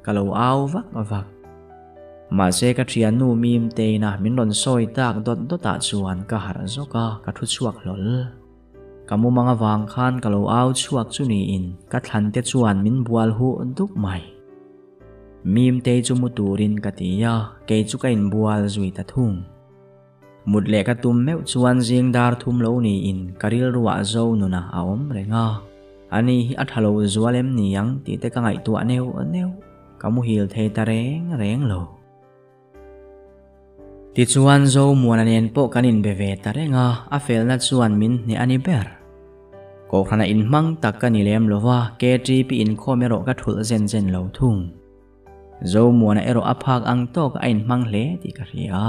kalo aw vak. Mase ka trian nu mim te na min lon soi tak dot ta chuan ka har zoka ka thu chuak lol. Kamu mga wang khan kalo aw chuak chu ni in ka thlan te chuan min bual hu duk mai. Mim te chu muturin ka tia ke chu kain bual zui ta thung. Mut le ka tum meu chuan jing dar thum lo ni in karil ruwa zo nuna aom renga. Ani hi athalo zualem ni yang ti te ka ngai tu aneu kamu hil thei ta reng lo. Ti chuan zo muananen po kanin beve ta renga a fel na chuan min ni ani ber. Ko khana in mang tak ka ni lem lova ke tri pi in khomero ka thul zen lo thung. Zo muana ero aphak ang to ka in mang hle ti ka ria.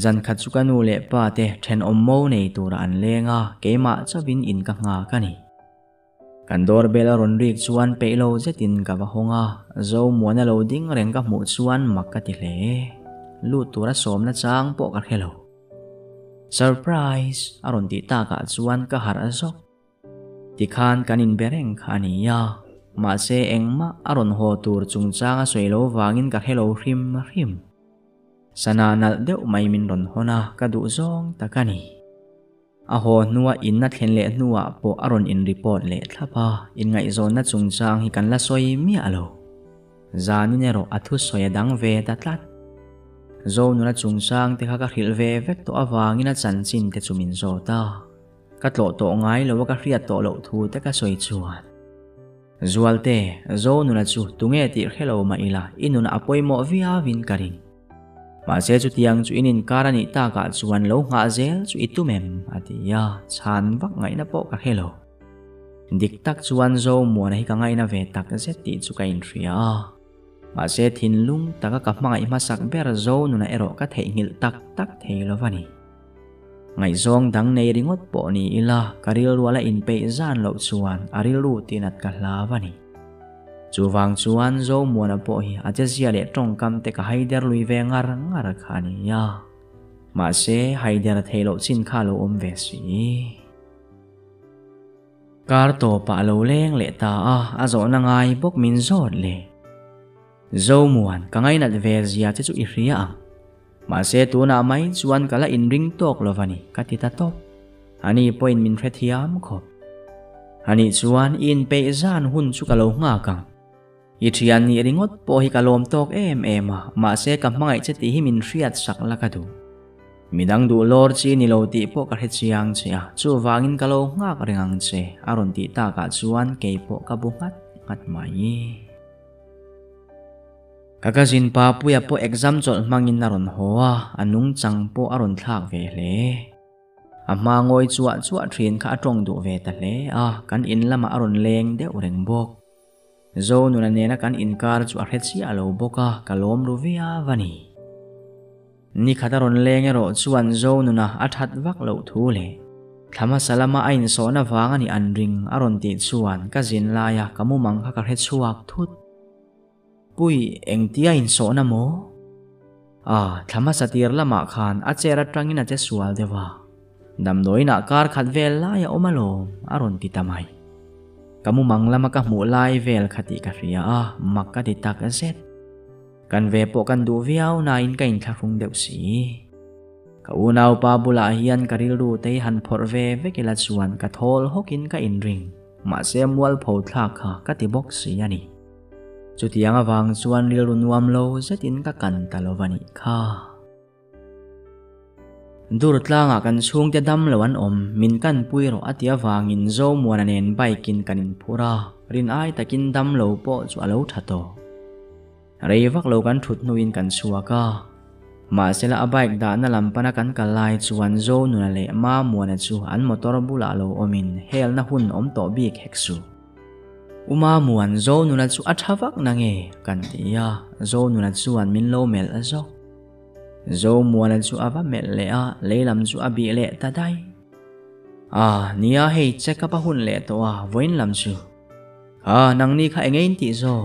Zan khat chu kanu le pa te then ommo nei tura an lenga keima chawin in ka nga ka ni. Kan doorbell ron rik chuan peilo zetin ka wa honga zo muana lo ding reng ka mu chuan makka ti hle. Lu tura som na chang po ka hello. Surprise aron ti ta ka chuan ka har azok. Ti khan kanin bereng khania. Mase engma aron ho tur chung changa soilo wangin ka hello rim. Sananal deuh mai min ron hona ka du zong takani. Aho nuwa in na thlen le nuwa po aron in report le thlapa in ngai zon na chung chang hi kan la soi mi alo. Zani nero athu soyadang ve tatlat. Zo nuna chung chang te ka hril ve vek to awangin a chan chin te chumin zo ta. Ka tlo to ngai lo ka hriat to lo thu te ka soi chuan. Zualte zo nuna chu tunge ti hello ma ila inuna apoi mo via vin karing. Mase chu tiang chu inin karani ta ka chuan lo nga zel chu itumem atia chan vak ngai na po ka hello. Dik tak chuan zo mo na hi ka ngai na ve tak zet ti chu ka in ria. Mase thin lung taka ka mangai masak ber zo nuna ero ka thei ngil tak thei lovani. Ngai zong dang nei ringot po ni ila karil wala in pe zan lo chuan aril ru tinat ka hlawani. Chuwang chuan zo muana po hi ajazia le tong kam te ka haider lui ve ngar khani ya. Mase haider thei lo chin kha lo om ve si. Kar to pa lo leng le ta a zo na ngai bok min zot le. Zo muan ka ngai nat ve zia chu I hria ang. Mase tu na mai chuan kala in ring tok lovani katita top. Ani point min phethiam khop. Ani chuan in pe zan hun chu kalo nga kang. Itrian ni ringot po hi kalom tok ema mase ka mangai cheti hi min hriat sak lakadu. Midang du lor chi ni lo ti po ka hechiang chia chu wangin kalo nga ringang che aron ti ta ka chuan ke po ka bungat ngat mai. Kakazin pa puya po exam chol mangin naron hoa anung chang po aron thak ve hle. Ama ngoi chua thin kha atong du ve ta hle kan in lama aron leng de ureng bok. Zo nuna nena kan in kar chu arhetsi alo boka kalom ru via vani. Ni khataron leng ero chuan zo nuna athat vak lo thu le. Thama salama ain so na wanga ni anring aron ti chuan ka zin laya kamu mang kha ka het chuak thut. Pui eng tia in so na mo. Thama satir lama khan achera trangin ache sual dewa. Damdoi na kar khat vel la ya omalom aron ti tamai. Kamu mang lama ka mu lai vel khati ka ria makka ti tak zet. kan ve po kan du viau na in kain thlakung deuh si ka unaw pa bula hian karil ru te han phor ve vekila chuan ka thol hokin ka in ring ma se mual pho thla kha ka ti bok si ani chutiang awang chuan ril runuam lo zetin ka kan talovani kha dur tlanga kan chung te dam lo an om min kan pui ro atia wangin zo muan anen baikin kanin phura rin ai takin dam lo po chu alo thato rei vak lo kan thut nuin kan suaka ma sela abaik da na lampana kan kalai chuan zo nu le ma muan chu an motor bula lo omin hel na hun om to bik heksu uma muan zo nu na chu athawak na nge kan tia zo nu na chuan min lo mel azok zo muan chu ava mel le a leilam chu abi le ta dai nia hei check up hun le to voin lam chu nang ni kha engein ti zo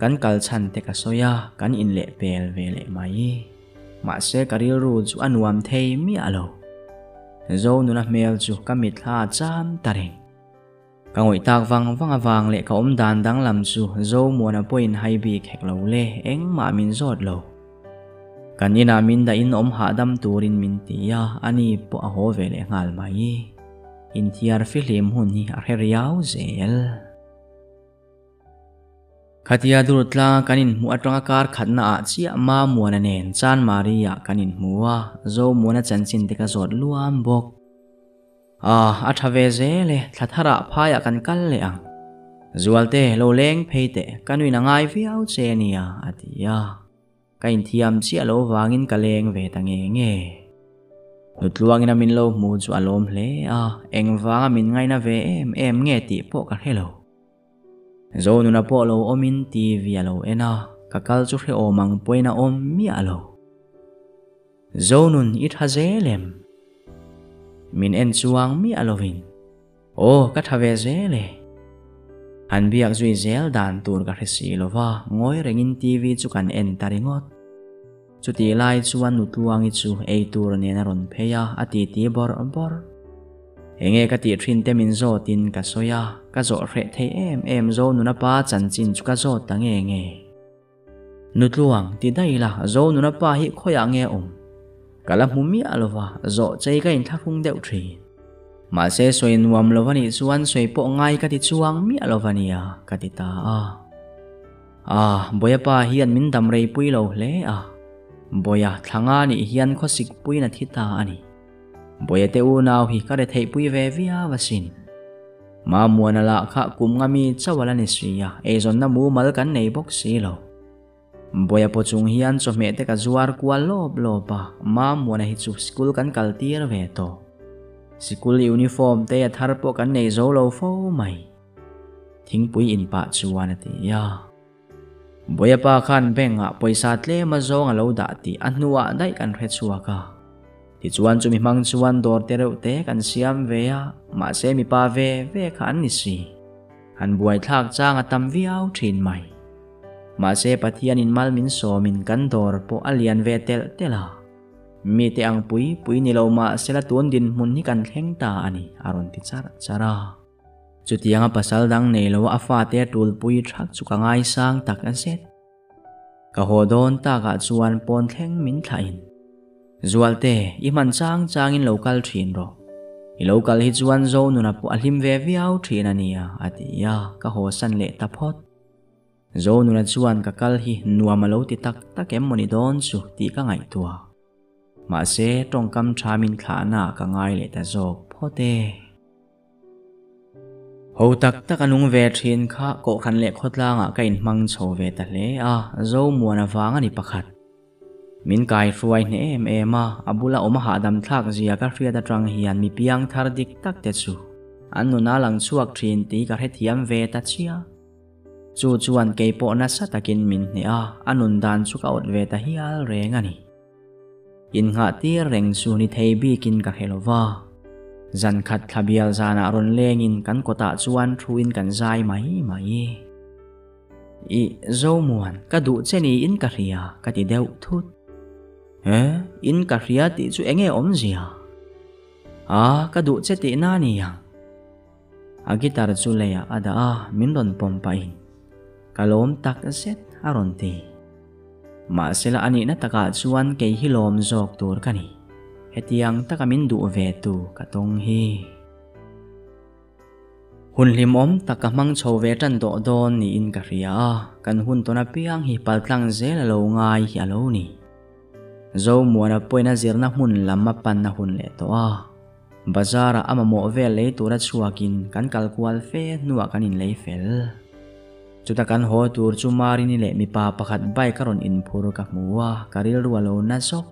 kan kal chan te ka soya kan in le pel ve le mai ma se karil ru chu anuam thei mi alo zo nu na mel chu kamit ha cham tareng ka ngoi tak wang le ka om dan dang lam chu zo muan a point hai bi khek lo le eng ma min zot lo kan ina min da in om ha dam turin min tia ani po a ho ve le ngal mai in thiar filim hun hi a heriau zel khatia durtla kanin mu atanga kar khatna a chia ma muan anen chan maria kanin muwa zo muana chanchin te ka zot luam bok athave zele thathara phaya kan kal le ang zualte lo leng pheite kanui na ngai viau chenia atia kain thiam chi alo wangin kaleng ve tange nge nutluangin amin lo mu chu alom hle eng wanga min ngai na ve em nge ti po ka hello zo nu na po lo omin tv alo ena kakal chu he omang poina om mi alo zo nun it hazelem min en chuang mi alovin ka thave zele han biak zui zel dan tur ka resi lova ngoi rengin tv chu kan en taringot chuti lai chuan nutluangi chu ei tur ne na ron pheya ati ti bor enge ka ti thin te min zo tin ka soya ka zo hre thei em zo nu na pa chanchin chu ka zo tange nge nutluang ti dai la zo nu na pa hi khoya nge kala mumi alova zo chei ka in thakung deuh thri ma se soin nuam lovani chuan soi po ngai ka ti chuang mi alovania ka ti ta boya pa hian min dam rei pui lo hle boya thanga ni hian khosik pui na thita ani boya te u naw hi ka re thei pui ve via wasin ma muana la kha kum ngami chawala ni sia e zon na mu mal kan nei bok si lo boya po chung hian cho me te ka zuar kwa lopa ma muana hi chu school kan kaltir ve to school uniform te athar po kan nei zo lo fo mai thing pui in pa chuan ati boya pa khan benga poisa tle ma zo nga lo da ti annuwa dai kan hre chuaka ti chuan chu mi mang chuan dor te reu te kan siam ve ma se mi pa ve khan ni si han buai thak chang atam viau thin mai ma se pathian in mal min so min kan dor po alian ve tel tela mi te ang pui ni lo ma sela tuan din mun ni kan thleng ta ani aron ti chara chutianga pasal dang nei lo afa te tul pui thak chu ka ngai sang tak an set ka hodon ta ka chuan pon thleng min thain zualte i man chang in local thin ro i local hi chuan zo nu na po alim ve viau thin ania atia ka ho san le ta phot zo nu na chuan ka kal hi nuam lo ti tak em moni don chu ti ka ngai tua ma se tong kam thamin thana ka ngai le ta jok phote ho tak anung ve thin kha ko khan le khotlanga ka in mang chho ve ta le zo muana wanga ni pakhat min kai ruai ne em abula oma ha dam thak zia ka hria da tang hian mi piang thar dik tak te chu annu na lang chuak thin ti ka he thiam ve ta chia chuan ke po na sa takin min ne anun dan chu ka ot ve ta hial rengani in nga ti reng su ni thei bi kin ka helova zan khat thabial zana ron lengin kan kota chuan thuin kan zai mai i zo muan ka du cheni in ka ria ka ti deuh thut in ka ria ti chu enge om zia ka du che ti na ni yang agitar chu leya ada min don pom pa in kalom tak set aron ti Ma sila ani na taka chuan kei hilom zok tur kani. Hetiang takamin du ve tu katong hi. Hun lim om takamang chow ve tan do don ni in karia. Kan hun to na piang hi paltlang zel alo ngai hi alo ni. Zo mua na poy na zir na hun lam mapan na hun le to a. Bazara ama mo ve le turat suakin kan kalkual fe nuwa kanin le fel. Chuta kan ho tur chumari ni le mi pa pakhat bai karon in phur ka muwa karil rualo na sok.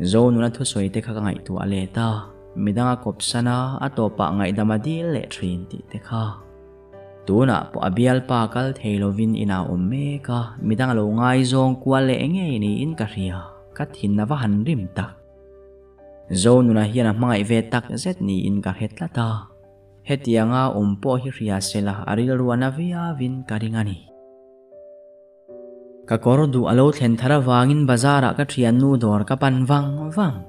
Zo nuna thu soi te kha ngai tu ale ta. Midanga kopsana ato pa ngai damadil le trin ti te kha. Tuna po abial pa kal theilovin ina omme ka midanga lo ngai zong kwal le nge ni in karia kat hin na vahan rim tak. Zo nuna hian a mangai ve tak zet ni in ka hetla ta. Hetianga umpo hi ria sela aril ruana via vin karingani. Ka kordu alo thlen thara wangin bazara ka thian nu dor ka pan wang.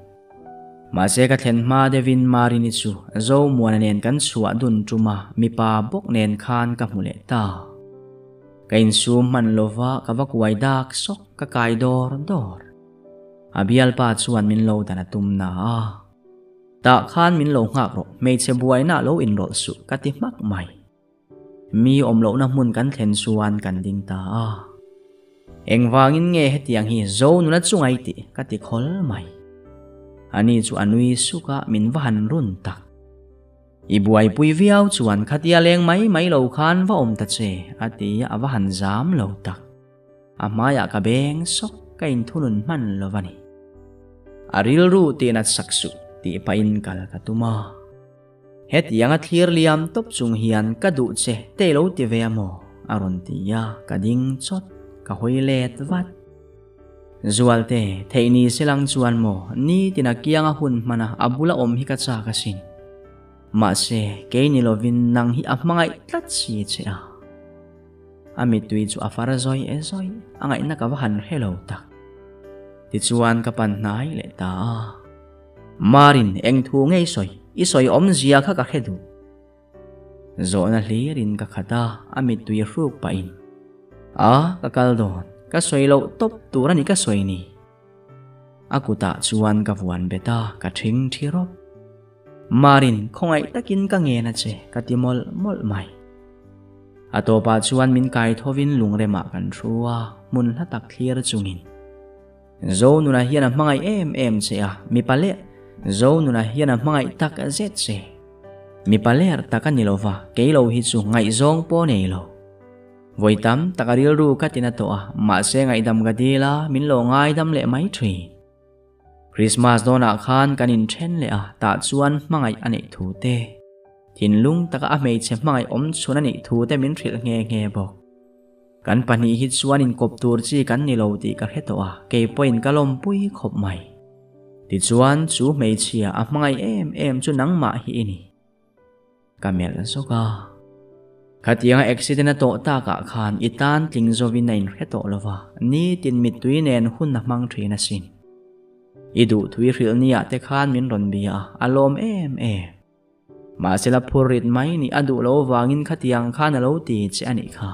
Mase ka thlen ma devin marini chu zo muana nen kan suwa dun tuma mi pa bok nen khan ka mule ta. Kain su man lova ka vakwai dak sok ka kai dor. Abial pa chuan min lo dana tum na a. Ta khan min lo ngak ro mei che buai na lo in rol su ka ti mak mai. Mi om lo na mun kan thlen suan kan ding ta a. Eng wangin nge hetiang hi zo nuna chungai ti ka ti khol mai. Ani chu anui suka min vahan run tak. Ibuai pui viau chuan khatia leng mai lo khan va om ta che ati a vahan zam lo tak. Amaya ka beng sok ka in thunun man lo vani. Aril ru ti na saksu ti pain kal katuma. Hetiang a thlir liam top chung hian ka du che te lo ti ve mo aron ti ya ka ding chot ka hoilet vat. Zualte theini silang chuan mo ni tinakianga hun mana abula om hi ka cha kasin. Ma se ke ni lovin nang hi amangai tlat si che a. Ami tui chu afara zoi e zoi angai na ka vahan hello tak. Ti chuan ka pan nai le ta. Marin eng thu ngei soi isoi om zia kha ka hedu. Zo na hlirin ka khata ami tui ruk pa in. A ka kaldon ka soi lo top turani ka soi ni. Aku ta chuan ka vuan beta ka thing thirop. Marin khongai takin ka nge na che ka timol mol mai. Ato pa chuan min kai thovin lungrema kan thua mun hatak thlir chungin. Zo nuna hian a mangai em che a mi pale. Zo nuna hian a mangai tak zet che. Mi paler takanilova keilo hi chu ngai zong po nei lo. Voitam takaril ru katina to a ma se ngai dam gadila min lo ngai dam le mai thri. Christmas dona khan kanin then le a ta chuan mangai ani thu te. Thin lung taka a mei che mangai om chuna ni thu te min thril nge bok. Kan pani hi chuan in kop tur chi kan ni lo ti ka heto a ke point kalom pui khop mai. Ti chuan chu mei chia a mangai em chu nang ma hi ini. Kamel soka. Khatianga accident to ta ka khan itan tling zovin nain heto lova ni tin mitui nen hun na mang thina sin. Idu thui ril nia te khan min ron bia alom em. Ma sila phurit mai ni adu lo wangin khatiang khan alo ti che ani kha.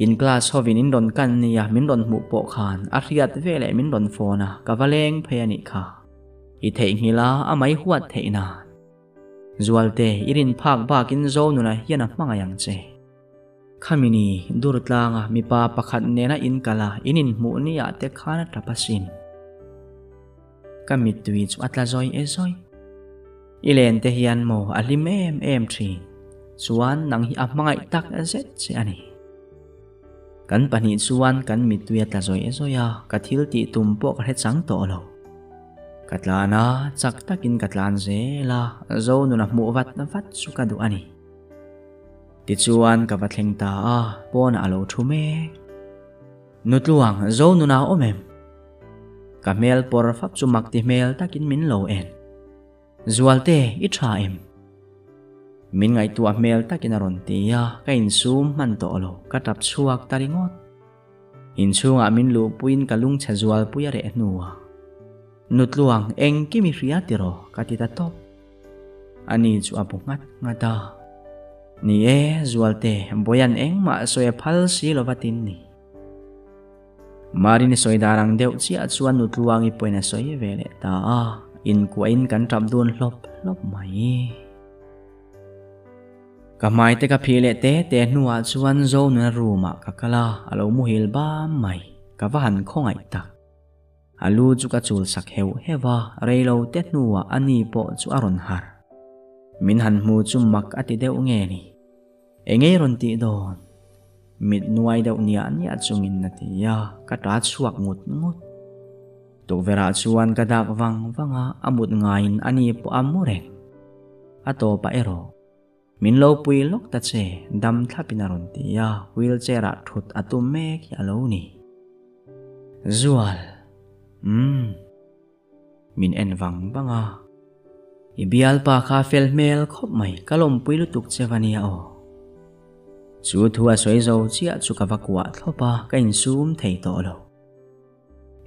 In class hovin in ron kan nia min ron mu po khan a riat vele min ron phona ka valeng phe ani kha. I thei ngila a mai huat theina. Zualte irin phak bakin zo nuna hian a mangayang che. Khamini durtlanga mi pa pakhat nena in kala inin mu niya te khana tapasin. Kamit tui chu atla zoi e zoi. Ilen te hian mo alim em trin. Chuan nang hi a mangay tak a zet che ani. Kan pani chuan kan mit tui atla zoi e zoya kathil ti tumpo ka het sang to lo. Katlana chak takin katlan zela zo nuna mu vat na vat suka du ani. Ti chuan ka vatleng ta a pon alo thume. Nutluang zo nuna omem. Ka mel por fap chumak ti mel takin min lo en. Zualte i tha em. Min ngai tu a mel takin aron ti ya ka in sum man to lo ka tap chuak taringot. In chunga min lu puin kalung cha zual puya re nuwa. Nutluang eng kimi riatiro katita top. Ani chu apungat ngata. Ni zualte boyan eng ma soe phal si lovatin ni. Mari ni soi darang deuh chia chuan nut luang I poina soi ve le ta in ku in kan trap dun lop mai ka mai te ka phile te nuwa chuan zo na ruma ka kala alo mu hil ba mai ka va han khongai tak alu chu ka chul sak heu hewa reilo te nuwa ani po chu aron har min han mu chu mak ati deuh nge ni engei ron ti don mit nuai deuh nia chungin na tia ka ta chuak ngut tu vera chuan ka dak wanga amut ngain ani po amureng ato pa ero min lo pui lok ta che dam thlapin aron tia wheelchair a thut atum mek hi alo ni zual min en wanga ibial pa kha fel mel khop mai kalom pui lutuk chevania o chu thua soi zo chia chu ka vakwa thopa ka in sum thei to lo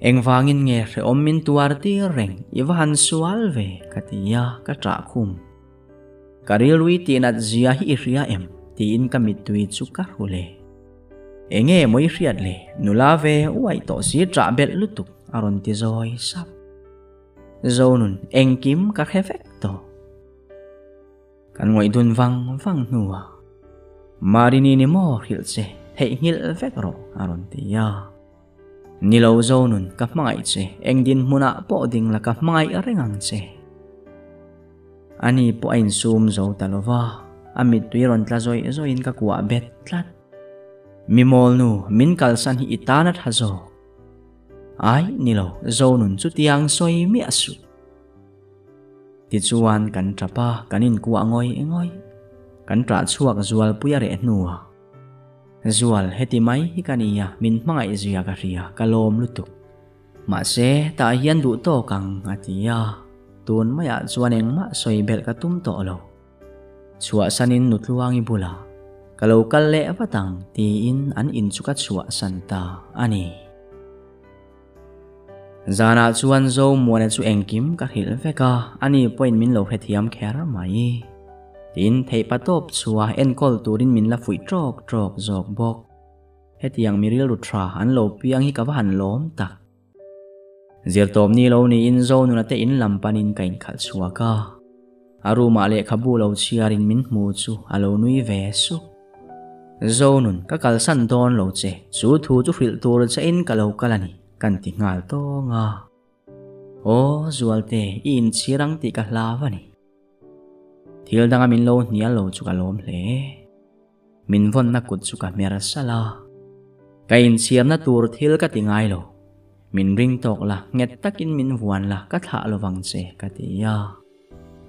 eng wangin nge re om min tuar ti reng iwan sual ve katia ka tra khum karilui ti nat zia hi ria em ti in kamit tui chu ka hule enge moi riat le nula ve uai to si tra bel lutuk aron ti zoi sap zonun engkim ka khefek to kan ngoi dun wang nuwa marini ni mo hil che hei ngil vek ro aron tia nilo zonun ka mangai che engdin muna po ding la ka mangai arengang che ani po ain sum zo talova amit tuiron tla zoin ka kwa bet tlat mimol nu min kalsan hi itanat hazo ai nilo zonun chu tiang soi mi asu ti chuan kan trapa kanin kuwa ngoi kan tra chuak zual puya re nuwa zual heti mai hi kania min mangai zia ka ria kalom lutuk ma se ta hian du to kang atia tun maya chuan engma soi bel ka tum to lo chua sanin nutluangi bula kalau kalle apatang ti in an in chuka chua santa ani zana chuan zo muane chu engkim ka hil veka ani point min lo hethiam kher mai tin thei patop chua en kol turin min la fui trok zok bok hetiang miril rutra an lo piang hi ka han lom tak zirtom ni lo ni in zo nuna te in lampanin kain khal chua ka aru ma le khabu lo chiarin min mu chu alo nui ve su zo nun ka kalsan don lo che chu thu chu hril tur cha in ka lo kalani kan ti ngal to nga o zualte in chirang ti ka hlawani thil danga min lo nial lo chu ka lom hle min von na kut chu ka mer sala kain chiarna tur thil ka tingai lo min ring tok la nget takin min vuan la ka tha lo wang che ka ti ya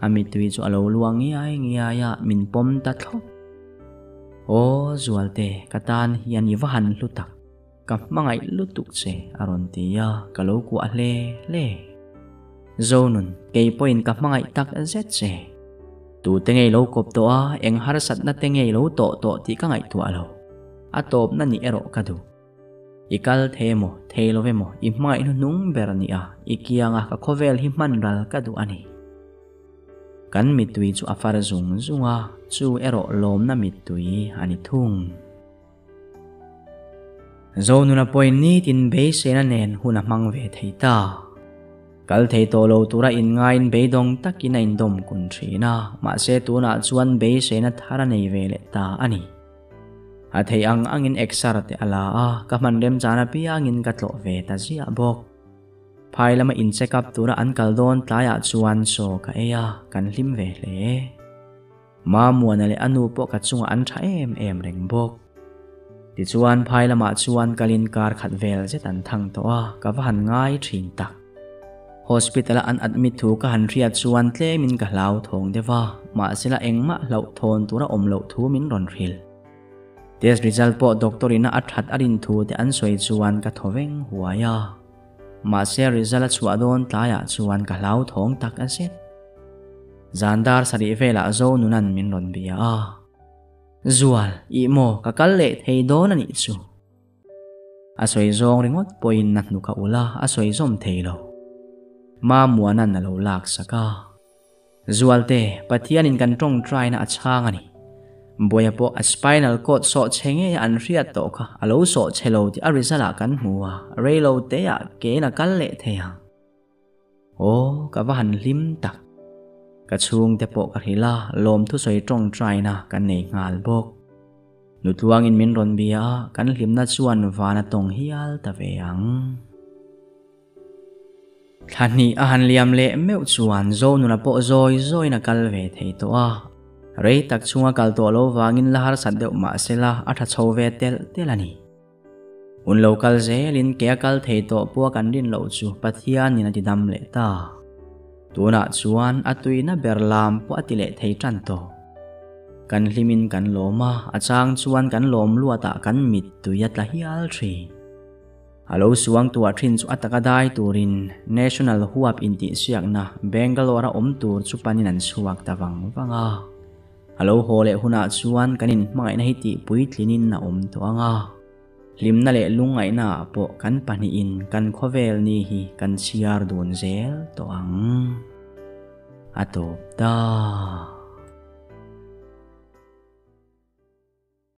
ami tui chu alo luang ngi ya min pom ta thok o zualte katan hian i van lutak ka mangai lutuk che aron ti ya ka lo ku le zonun kei point ka mangai tak zet che tu tengei lo kop to a eng har sat na tengei lo to ti ka ngai tu alo atop na ni ero ka du ikal themo thelo vemo I mai nu nung berani a ikianga ka khovel hi manral ka du ani kan mitui chu afar zunga chu ero lom na mitui ani thung zonuna point ni tin be sena nen huna mangve theita kal thei to lo tura in ngain be dong takina in dom kun thina ma se tu na chuan be sena thara nei vele ta ani a thei angin exar te ala a ka man rem chana piangin ka tlo ve ta zia bok phailama in check up tura an kal don tlaya chuan so ka eya kan hlim ve hle ma muana le anu po ka chunga an tha em reng bok ti chuan phailama chuan kalin kar khat vel je tan thang to a ka van ngai thin tak hospital an admit thu ka han riat chuan tle min ka hlau thong dewa ma sila engma hlau thon tura om lo thu min ron ril test result po doctorina athat arin thu te an soi chuan ka thoveng huaya ma se result chua don tlaya chuan ka hlau thong tak a set zandar sari vela zo nunan min ron bia zual I mo ka kalle thei don ani chu a soi zong ringot poin na nu ka ula a soi zom theilo ma muanan na lo lak saka zualte pathian in kan tong try na achang ani boya po a spinal cord so chenge an riat to kha alo so chelo ti arizala kan hmuwa reilo te ya ke na kal le thea o ka van lim tak ka chung te po ka hila lom thu soi tong trai na kan nei ngal bok nutuang in min ron bia kan lim na chuan wana tong hial ta veang thani a han liam le meu chuan zo nu na po zoi na kal ve thei to a rei tak chunga kal to lo wangin lahar sat deuh ma sela a tha chho ve tel ani un local zelin ke kal thei to pu kan din lo chu pathian ni na ti dam le ta tuna chuan atuina berlam pu atile thei tran to kan hlimin kan loma achang chuan kan lom luata kan mit tuyat la hial thri alo suang tua thin chu ataka dai turin national huap inti siak na Bangalore om tur chu panin an chuak tawang wanga alo hole huna chuan kanin mangai na hiti puitlinin na om to anga limna le lungai na po kan pani in kan khovel ni hi kan chiar dun zel to ang atop ta